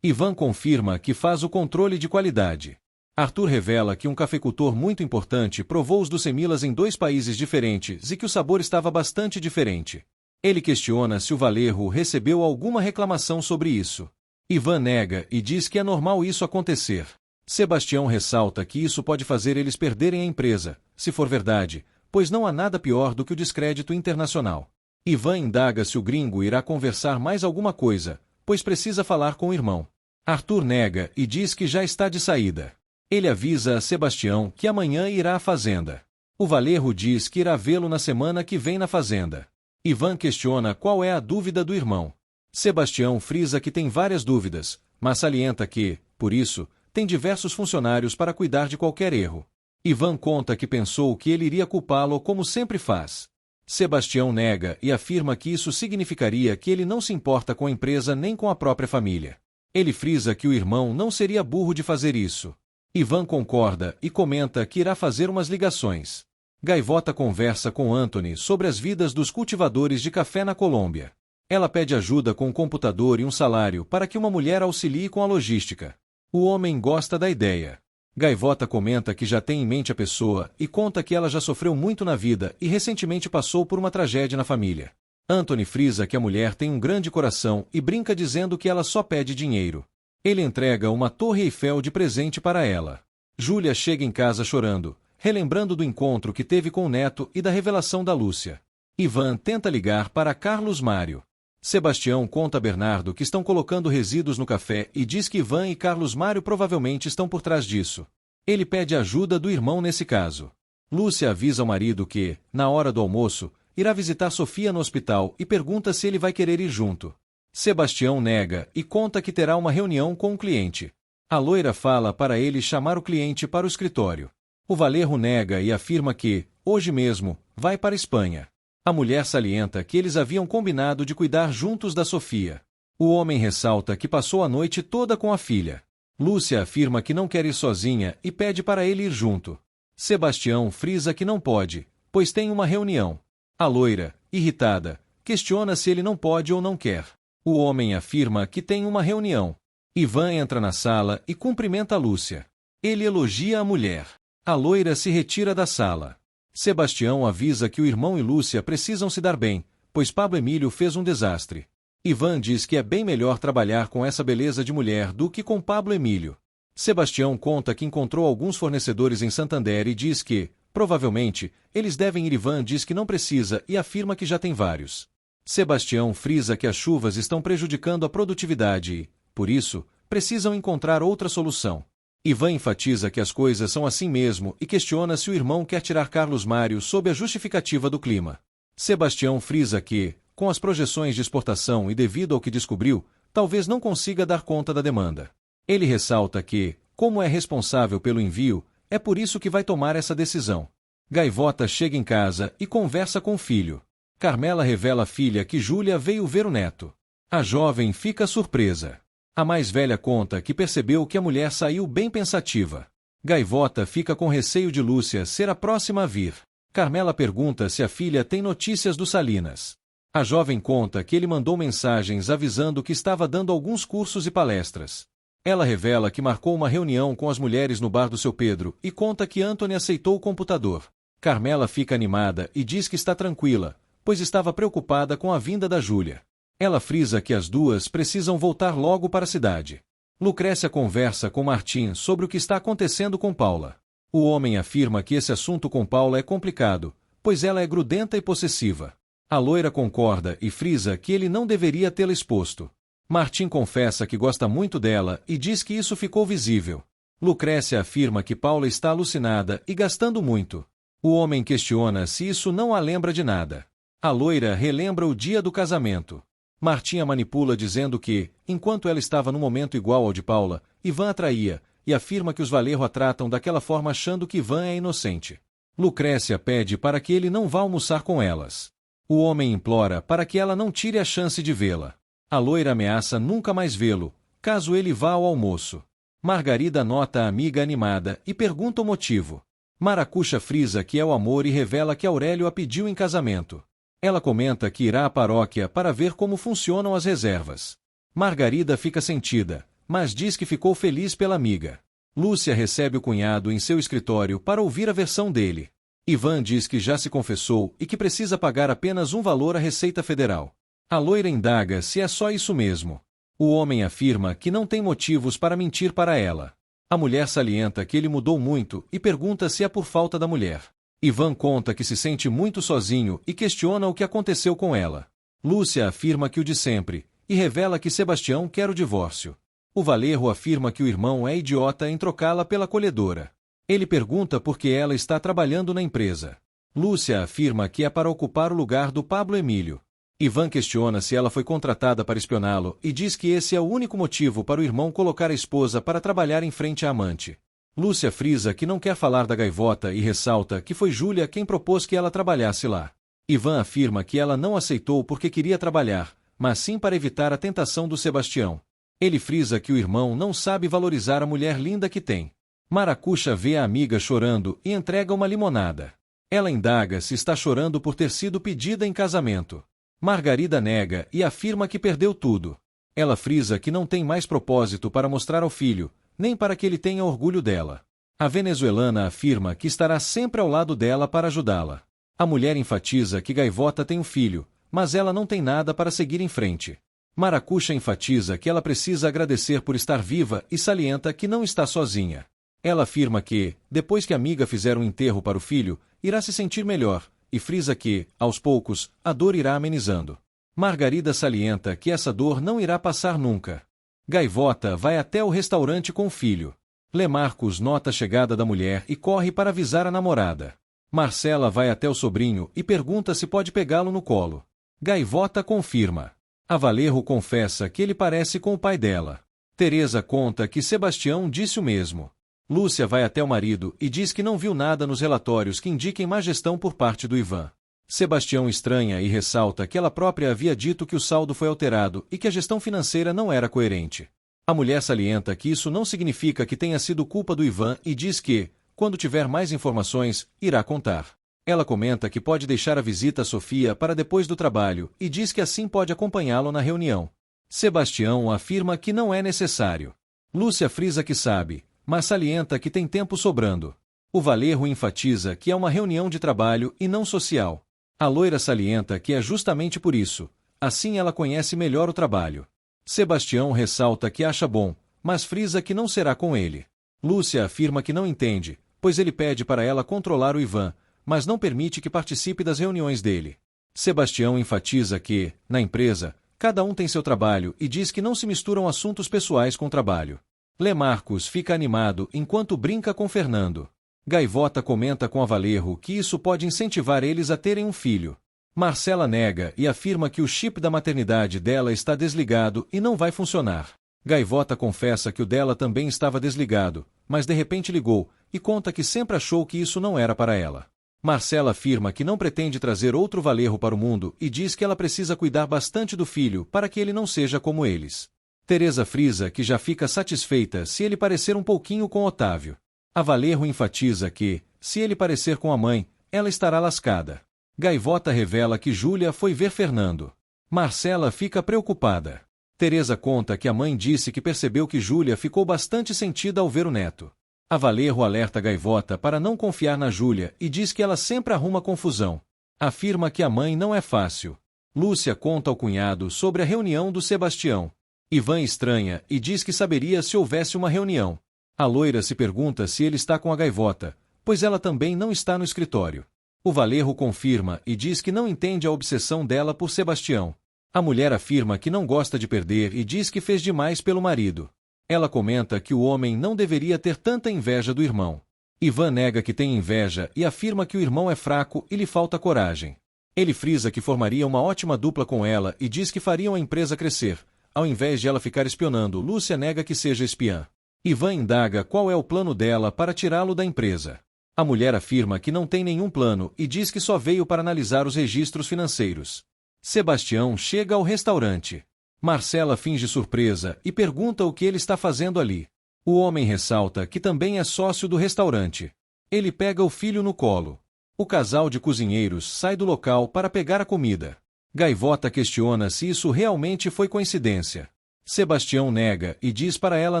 Ivan confirma que faz o controle de qualidade. Arthur revela que um cafeicultor muito importante provou os do Semilas em 2 países diferentes e que o sabor estava bastante diferente. Ele questiona se o Valerro recebeu alguma reclamação sobre isso. Ivan nega e diz que é normal isso acontecer. Sebastião ressalta que isso pode fazer eles perderem a empresa, se for verdade, pois não há nada pior do que o descrédito internacional. Ivan indaga se o gringo irá conversar mais alguma coisa, pois precisa falar com o irmão. Arthur nega e diz que já está de saída. Ele avisa a Sebastião que amanhã irá à fazenda. O Valerro diz que irá vê-lo na semana que vem na fazenda. Ivan questiona qual é a dúvida do irmão. Sebastião frisa que tem várias dúvidas, mas salienta que, por isso, tem diversos funcionários para cuidar de qualquer erro. Ivan conta que pensou que ele iria culpá-lo como sempre faz. Sebastião nega e afirma que isso significaria que ele não se importa com a empresa nem com a própria família. Ele frisa que o irmão não seria burro de fazer isso. Ivan concorda e comenta que irá fazer umas ligações. Gaivota conversa com Anthony sobre as vidas dos cultivadores de café na Colômbia. Ela pede ajuda com um computador e um salário para que uma mulher auxilie com a logística. O homem gosta da ideia. Gaivota comenta que já tem em mente a pessoa e conta que ela já sofreu muito na vida e recentemente passou por uma tragédia na família. Anthony frisa que a mulher tem um grande coração e brinca dizendo que ela só pede dinheiro. Ele entrega uma Torre Eiffel de presente para ela. Júlia chega em casa chorando, relembrando do encontro que teve com o neto e da revelação da Lúcia. Ivan tenta ligar para Carlos Mário. Sebastião conta a Bernardo que estão colocando resíduos no café e diz que Ivan e Carlos Mário provavelmente estão por trás disso. Ele pede ajuda do irmão nesse caso. Lúcia avisa ao marido que, na hora do almoço, irá visitar Sofia no hospital e pergunta se ele vai querer ir junto. Sebastião nega e conta que terá uma reunião com um cliente. A loira fala para ele chamar o cliente para o escritório. O Valerro nega e afirma que, hoje mesmo, vai para a Espanha. A mulher salienta que eles haviam combinado de cuidar juntos da Sofia. O homem ressalta que passou a noite toda com a filha. Lúcia afirma que não quer ir sozinha e pede para ele ir junto. Sebastião frisa que não pode, pois tem uma reunião. A loira, irritada, questiona se ele não pode ou não quer. O homem afirma que tem uma reunião. Ivan entra na sala e cumprimenta Lúcia. Ele elogia a mulher. A loira se retira da sala. Sebastião avisa que o irmão e Lúcia precisam se dar bem, pois Pablo Emílio fez um desastre. Ivan diz que é bem melhor trabalhar com essa beleza de mulher do que com Pablo Emílio. Sebastião conta que encontrou alguns fornecedores em Santander e diz que, provavelmente, eles devem ir. Ivan diz que não precisa e afirma que já tem vários. Sebastião frisa que as chuvas estão prejudicando a produtividade e, por isso, precisam encontrar outra solução. Ivan enfatiza que as coisas são assim mesmo e questiona se o irmão quer tirar Carlos Mário sob a justificativa do clima. Sebastião frisa que, com as projeções de exportação e devido ao que descobriu, talvez não consiga dar conta da demanda. Ele ressalta que, como é responsável pelo envio, é por isso que vai tomar essa decisão. Gaivota chega em casa e conversa com o filho. Carmela revela à filha que Júlia veio ver o neto. A jovem fica surpresa. A mais velha conta que percebeu que a mulher saiu bem pensativa. Gaivota fica com receio de Lúcia ser a próxima a vir. Carmela pergunta se a filha tem notícias do Salinas. A jovem conta que ele mandou mensagens avisando que estava dando alguns cursos e palestras. Ela revela que marcou uma reunião com as mulheres no bar do seu Pedro e conta que Anthony aceitou o computador. Carmela fica animada e diz que está tranquila, pois estava preocupada com a vinda da Júlia. Ela frisa que as duas precisam voltar logo para a cidade. Lucrécia conversa com Martim sobre o que está acontecendo com Paula. O homem afirma que esse assunto com Paula é complicado, pois ela é grudenta e possessiva. A loira concorda e frisa que ele não deveria tê-la exposto. Martim confessa que gosta muito dela e diz que isso ficou visível. Lucrécia afirma que Paula está alucinada e gastando muito. O homem questiona se isso não a lembra de nada. A loira relembra o dia do casamento. Martim a manipula dizendo que, enquanto ela estava num momento igual ao de Paula, Ivan a traía, e afirma que os Valerro a tratam daquela forma achando que Ivan é inocente. Lucrécia pede para que ele não vá almoçar com elas. O homem implora para que ela não tire a chance de vê-la. A loira ameaça nunca mais vê-lo, caso ele vá ao almoço. Margarida nota a amiga animada e pergunta o motivo. Maracuxa frisa que é o amor e revela que Aurélio a pediu em casamento. Ela comenta que irá à paróquia para ver como funcionam as reservas. Margarida fica sentida, mas diz que ficou feliz pela amiga. Lúcia recebe o cunhado em seu escritório para ouvir a versão dele. Ivan diz que já se confessou e que precisa pagar apenas um valor à Receita Federal. A loira indaga se é só isso mesmo. O homem afirma que não tem motivos para mentir para ela. A mulher salienta que ele mudou muito e pergunta se é por falta da mulher. Ivan conta que se sente muito sozinho e questiona o que aconteceu com ela. Lúcia afirma que o de sempre, e revela que Sebastião quer o divórcio. O Valerro afirma que o irmão é idiota em trocá-la pela colhedora. Ele pergunta por que ela está trabalhando na empresa. Lúcia afirma que é para ocupar o lugar do Pablo Emílio. Ivan questiona se ela foi contratada para espioná-lo e diz que esse é o único motivo para o irmão colocar a esposa para trabalhar em frente à amante. Lúcia frisa que não quer falar da gaivota e ressalta que foi Júlia quem propôs que ela trabalhasse lá. Ivan afirma que ela não aceitou porque queria trabalhar, mas sim para evitar a tentação do Sebastião. Ele frisa que o irmão não sabe valorizar a mulher linda que tem. Maracuxa vê a amiga chorando e entrega uma limonada. Ela indaga se está chorando por ter sido pedida em casamento. Margarida nega e afirma que perdeu tudo. Ela frisa que não tem mais propósito para mostrar ao filho, nem para que ele tenha orgulho dela. A venezuelana afirma que estará sempre ao lado dela para ajudá-la. A mulher enfatiza que Gaivota tem um filho, mas ela não tem nada para seguir em frente. Maracuxa enfatiza que ela precisa agradecer por estar viva e salienta que não está sozinha. Ela afirma que, depois que a amiga fizer um enterro para o filho, irá se sentir melhor, e frisa que, aos poucos, a dor irá amenizando. Margarida salienta que essa dor não irá passar nunca. Gaivota vai até o restaurante com o filho. Lemarcos nota a chegada da mulher e corre para avisar a namorada. Marcela vai até o sobrinho e pergunta se pode pegá-lo no colo. Gaivota confirma. A Valerro confessa que ele parece com o pai dela. Teresa conta que Sebastião disse o mesmo. Lúcia vai até o marido e diz que não viu nada nos relatórios que indiquem má gestão por parte do Ivan. Sebastião estranha e ressalta que ela própria havia dito que o saldo foi alterado e que a gestão financeira não era coerente. A mulher salienta que isso não significa que tenha sido culpa do Ivan e diz que, quando tiver mais informações, irá contar. Ela comenta que pode deixar a visita a Sofia para depois do trabalho e diz que assim pode acompanhá-lo na reunião. Sebastião afirma que não é necessário. Lúcia frisa que sabe, mas salienta que tem tempo sobrando. O Valerro enfatiza que é uma reunião de trabalho e não social. A loira salienta que é justamente por isso, assim ela conhece melhor o trabalho. Sebastião ressalta que acha bom, mas frisa que não será com ele. Lúcia afirma que não entende, pois ele pede para ela controlar o Ivan, mas não permite que participe das reuniões dele. Sebastião enfatiza que, na empresa, cada um tem seu trabalho e diz que não se misturam assuntos pessoais com trabalho. Lemarcos fica animado enquanto brinca com Fernando. Gaivota comenta com a Valerro que isso pode incentivar eles a terem um filho. Marcela nega e afirma que o chip da maternidade dela está desligado e não vai funcionar. Gaivota confessa que o dela também estava desligado, mas de repente ligou, e conta que sempre achou que isso não era para ela. Marcela afirma que não pretende trazer outro Valerro para o mundo e diz que ela precisa cuidar bastante do filho para que ele não seja como eles. Teresa frisa que já fica satisfeita se ele parecer um pouquinho com Otávio. A Valerro enfatiza que, se ele parecer com a mãe, ela estará lascada. Gaivota revela que Júlia foi ver Fernando. Marcela fica preocupada. Teresa conta que a mãe disse que percebeu que Júlia ficou bastante sentida ao ver o neto. A Valerro alerta Gaivota para não confiar na Júlia e diz que ela sempre arruma confusão. Afirma que a mãe não é fácil. Lúcia conta ao cunhado sobre a reunião do Sebastião. Ivan estranha e diz que saberia se houvesse uma reunião. A loira se pergunta se ele está com a Gaivota, pois ela também não está no escritório. O Valerro confirma e diz que não entende a obsessão dela por Sebastião. A mulher afirma que não gosta de perder e diz que fez demais pelo marido. Ela comenta que o homem não deveria ter tanta inveja do irmão. Ivan nega que tem inveja e afirma que o irmão é fraco e lhe falta coragem. Ele frisa que formaria uma ótima dupla com ela e diz que fariam a empresa crescer, ao invés de ela ficar espionando. Lúcia nega que seja espiã. Ivan indaga qual é o plano dela para tirá-lo da empresa. A mulher afirma que não tem nenhum plano e diz que só veio para analisar os registros financeiros. Sebastião chega ao restaurante. Marcela finge surpresa e pergunta o que ele está fazendo ali. O homem ressalta que também é sócio do restaurante. Ele pega o filho no colo. O casal de cozinheiros sai do local para pegar a comida. Gaivota questiona se isso realmente foi coincidência. Sebastião nega e diz para ela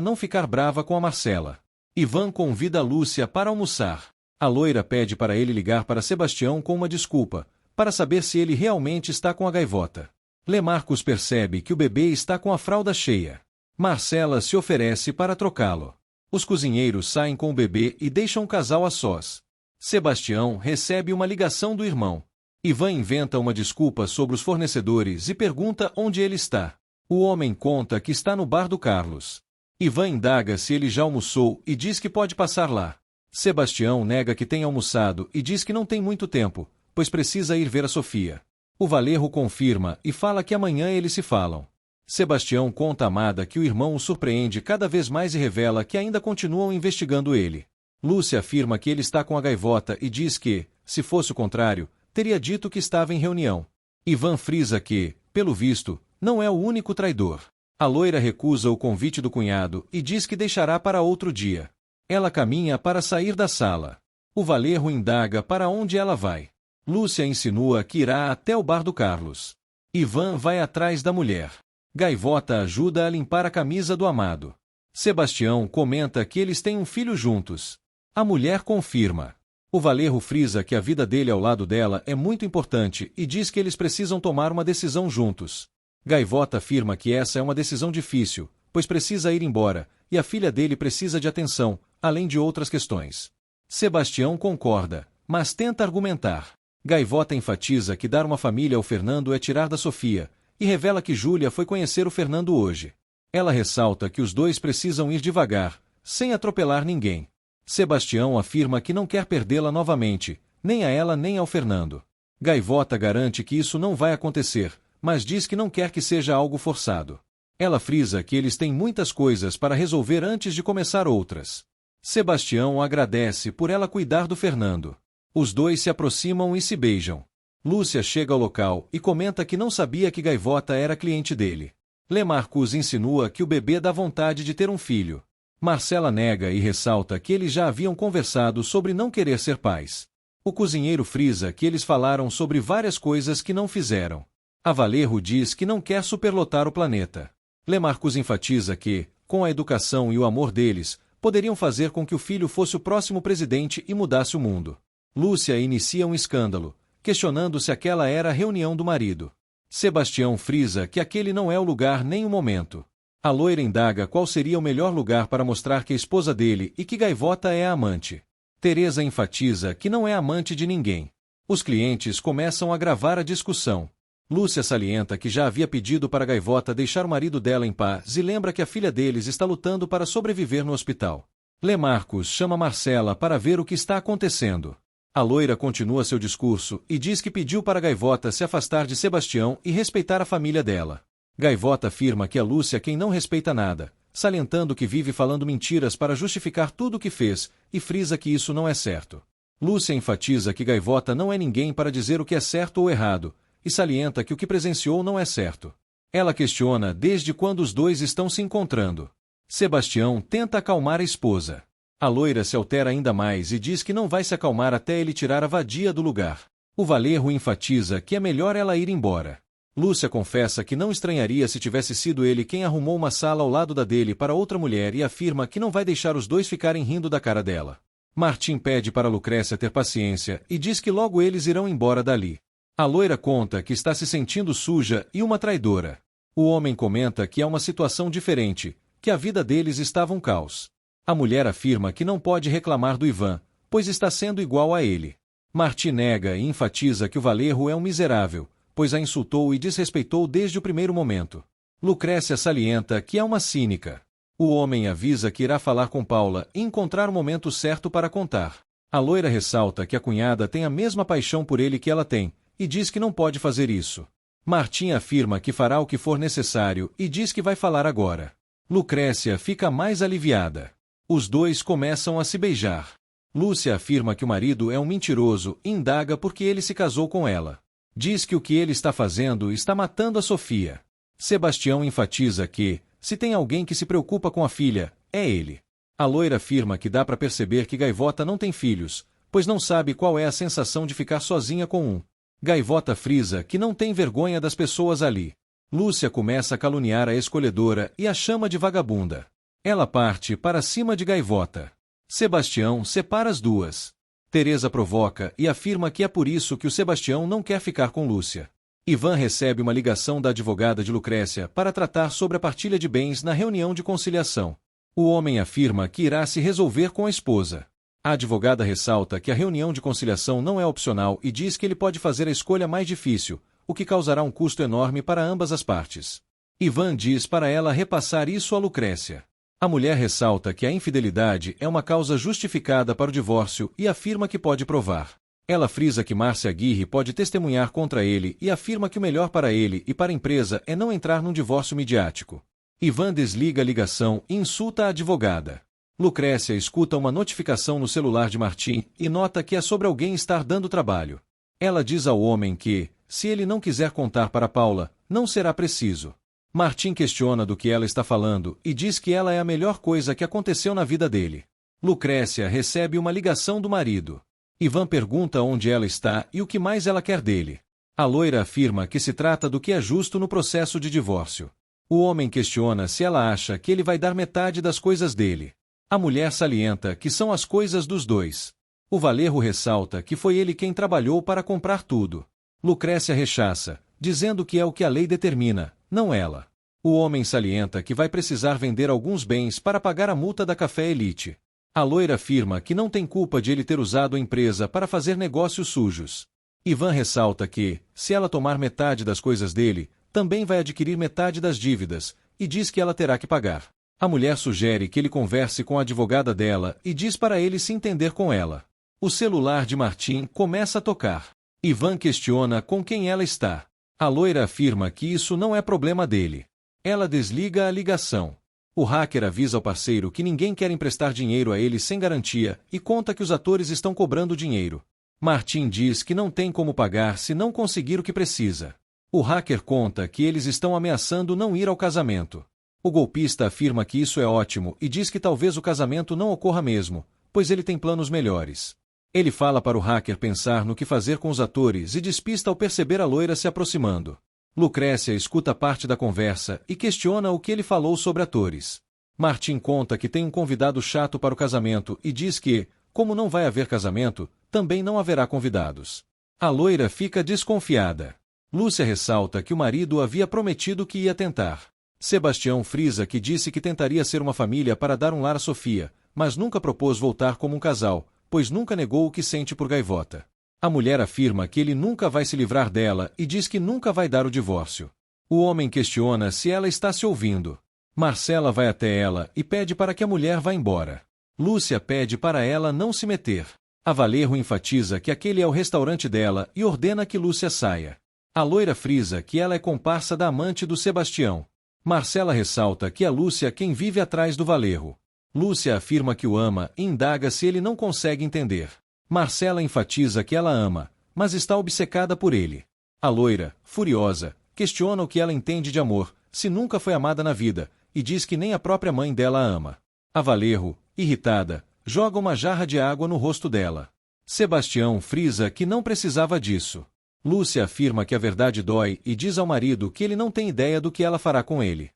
não ficar brava com a Marcela. Ivan convida a Lúcia para almoçar. A loira pede para ele ligar para Sebastião com uma desculpa, para saber se ele realmente está com a gaivota. Lemarcos percebe que o bebê está com a fralda cheia. Marcela se oferece para trocá-lo. Os cozinheiros saem com o bebê e deixam o casal a sós. Sebastião recebe uma ligação do irmão. Ivan inventa uma desculpa sobre os fornecedores e pergunta onde ele está. O homem conta que está no bar do Carlos. Ivan indaga se ele já almoçou e diz que pode passar lá. Sebastião nega que tenha almoçado e diz que não tem muito tempo, pois precisa ir ver a Sofia. O Valerro confirma e fala que amanhã eles se falam. Sebastião conta a Amada que o irmão o surpreende cada vez mais e revela que ainda continuam investigando ele. Lúcia afirma que ele está com a gaivota e diz que, se fosse o contrário, teria dito que estava em reunião. Ivan frisa que, pelo visto, não é o único traidor. A loira recusa o convite do cunhado e diz que deixará para outro dia. Ela caminha para sair da sala. O Valerro indaga para onde ela vai. Lúcia insinua que irá até o bar do Carlos. Ivan vai atrás da mulher. Gaivota ajuda a limpar a camisa do amado. Sebastião comenta que eles têm um filho juntos. A mulher confirma. O Valerro frisa que a vida dele ao lado dela é muito importante e diz que eles precisam tomar uma decisão juntos. Gaivota afirma que essa é uma decisão difícil, pois precisa ir embora, e a filha dele precisa de atenção, além de outras questões. Sebastião concorda, mas tenta argumentar. Gaivota enfatiza que dar uma família ao Fernando é tirar da Sofia, e revela que Júlia foi conhecer o Fernando hoje. Ela ressalta que os dois precisam ir devagar, sem atropelar ninguém. Sebastião afirma que não quer perdê-la novamente, nem a ela nem ao Fernando. Gaivota garante que isso não vai acontecer, mas diz que não quer que seja algo forçado. Ela frisa que eles têm muitas coisas para resolver antes de começar outras. Sebastião agradece por ela cuidar do Fernando. Os dois se aproximam e se beijam. Lúcia chega ao local e comenta que não sabia que Gaivota era cliente dele. Lemarcus insinua que o bebê dá vontade de ter um filho. Marcela nega e ressalta que eles já haviam conversado sobre não querer ser pais. O cozinheiro frisa que eles falaram sobre várias coisas que não fizeram. A Valerro diz que não quer superlotar o planeta. Lemarcus enfatiza que, com a educação e o amor deles, poderiam fazer com que o filho fosse o próximo presidente e mudasse o mundo. Lúcia inicia um escândalo, questionando se aquela era a reunião do marido. Sebastião frisa que aquele não é o lugar nem o momento. A loira indaga qual seria o melhor lugar para mostrar que a esposa dele e que Gaivota é a amante. Teresa enfatiza que não é amante de ninguém. Os clientes começam a gravar a discussão. Lúcia salienta que já havia pedido para Gaivota deixar o marido dela em paz e lembra que a filha deles está lutando para sobreviver no hospital. Lemarcus chama Marcela para ver o que está acontecendo. A loira continua seu discurso e diz que pediu para Gaivota se afastar de Sebastião e respeitar a família dela. Gaivota afirma que é Lúcia quem não respeita nada, salientando que vive falando mentiras para justificar tudo o que fez, e frisa que isso não é certo. Lúcia enfatiza que Gaivota não é ninguém para dizer o que é certo ou errado, e salienta que o que presenciou não é certo. Ela questiona desde quando os dois estão se encontrando. Sebastião tenta acalmar a esposa. A loira se altera ainda mais e diz que não vai se acalmar até ele tirar a vadia do lugar. O Valerro enfatiza que é melhor ela ir embora. Lúcia confessa que não estranharia se tivesse sido ele quem arrumou uma sala ao lado da dele para outra mulher e afirma que não vai deixar os dois ficarem rindo da cara dela. Martim pede para Lucrécia ter paciência e diz que logo eles irão embora dali. A loira conta que está se sentindo suja e uma traidora. O homem comenta que é uma situação diferente, que a vida deles estava um caos. A mulher afirma que não pode reclamar do Ivan, pois está sendo igual a ele. Martim nega e enfatiza que o Valerro é um miserável, pois a insultou e desrespeitou desde o primeiro momento. Lucrécia salienta que é uma cínica. O homem avisa que irá falar com Paula e encontrar o momento certo para contar. A loira ressalta que a cunhada tem a mesma paixão por ele que ela tem, e diz que não pode fazer isso. Martim afirma que fará o que for necessário e diz que vai falar agora. Lucrécia fica mais aliviada. Os dois começam a se beijar. Lúcia afirma que o marido é um mentiroso e indaga por que ele se casou com ela. Diz que o que ele está fazendo está matando a Sofia. Sebastião enfatiza que, se tem alguém que se preocupa com a filha, é ele. A loira afirma que dá para perceber que Gaivota não tem filhos, pois não sabe qual é a sensação de ficar sozinha com um. Gaivota frisa que não tem vergonha das pessoas ali. Lúcia começa a caluniar a escolhedora e a chama de vagabunda. Ela parte para cima de Gaivota. Sebastião separa as duas. Teresa provoca e afirma que é por isso que o Sebastião não quer ficar com Lúcia. Ivan recebe uma ligação da advogada de Lucrécia para tratar sobre a partilha de bens na reunião de conciliação. O homem afirma que irá se resolver com a esposa. A advogada ressalta que a reunião de conciliação não é opcional e diz que ele pode fazer a escolha mais difícil, o que causará um custo enorme para ambas as partes. Ivan diz para ela repassar isso a Lucrécia. A mulher ressalta que a infidelidade é uma causa justificada para o divórcio e afirma que pode provar. Ela frisa que Márcia Aguirre pode testemunhar contra ele e afirma que o melhor para ele e para a empresa é não entrar num divórcio midiático. Ivan desliga a ligação e insulta a advogada. Lucrécia escuta uma notificação no celular de Martim e nota que é sobre alguém estar dando trabalho. Ela diz ao homem que, se ele não quiser contar para Paula, não será preciso. Martim questiona do que ela está falando e diz que ela é a melhor coisa que aconteceu na vida dele. Lucrécia recebe uma ligação do marido. Ivan pergunta onde ela está e o que mais ela quer dele. A loira afirma que se trata do que é justo no processo de divórcio. O homem questiona se ela acha que ele vai dar metade das coisas dele. A mulher salienta que são as coisas dos dois. O Valerro ressalta que foi ele quem trabalhou para comprar tudo. Lucrécia rechaça, dizendo que é o que a lei determina, não ela. O homem salienta que vai precisar vender alguns bens para pagar a multa da Café Elite. A loira afirma que não tem culpa de ele ter usado a empresa para fazer negócios sujos. Ivan ressalta que, se ela tomar metade das coisas dele, também vai adquirir metade das dívidas, e diz que ela terá que pagar. A mulher sugere que ele converse com a advogada dela e diz para ele se entender com ela. O celular de Martim começa a tocar. Ivan questiona com quem ela está. A loira afirma que isso não é problema dele. Ela desliga a ligação. O hacker avisa ao parceiro que ninguém quer emprestar dinheiro a ele sem garantia e conta que os atores estão cobrando dinheiro. Martim diz que não tem como pagar se não conseguir o que precisa. O hacker conta que eles estão ameaçando não ir ao casamento. O golpista afirma que isso é ótimo e diz que talvez o casamento não ocorra mesmo, pois ele tem planos melhores. Ele fala para o hacker pensar no que fazer com os atores e despista ao perceber a loira se aproximando. Lucrécia escuta parte da conversa e questiona o que ele falou sobre atores. Martim conta que tem um convidado chato para o casamento e diz que, como não vai haver casamento, também não haverá convidados. A loira fica desconfiada. Lúcia ressalta que o marido havia prometido que ia tentar. Sebastião frisa que disse que tentaria ser uma família para dar um lar a Sofia, mas nunca propôs voltar como um casal, pois nunca negou o que sente por Gaivota. A mulher afirma que ele nunca vai se livrar dela e diz que nunca vai dar o divórcio. O homem questiona se ela está se ouvindo. Marcela vai até ela e pede para que a mulher vá embora. Lúcia pede para ela não se meter. A Valerro enfatiza que aquele é o restaurante dela e ordena que Lúcia saia. A loira frisa que ela é comparsa da amante do Sebastião. Marcela ressalta que é Lúcia quem vive atrás do Valerro. Lúcia afirma que o ama e indaga se ele não consegue entender. Marcela enfatiza que ela ama, mas está obcecada por ele. A loira, furiosa, questiona o que ela entende de amor, se nunca foi amada na vida, e diz que nem a própria mãe dela a ama. A Valerro, irritada, joga uma jarra de água no rosto dela. Sebastião frisa que não precisava disso. Lúcia afirma que a verdade dói e diz ao marido que ele não tem ideia do que ela fará com ele.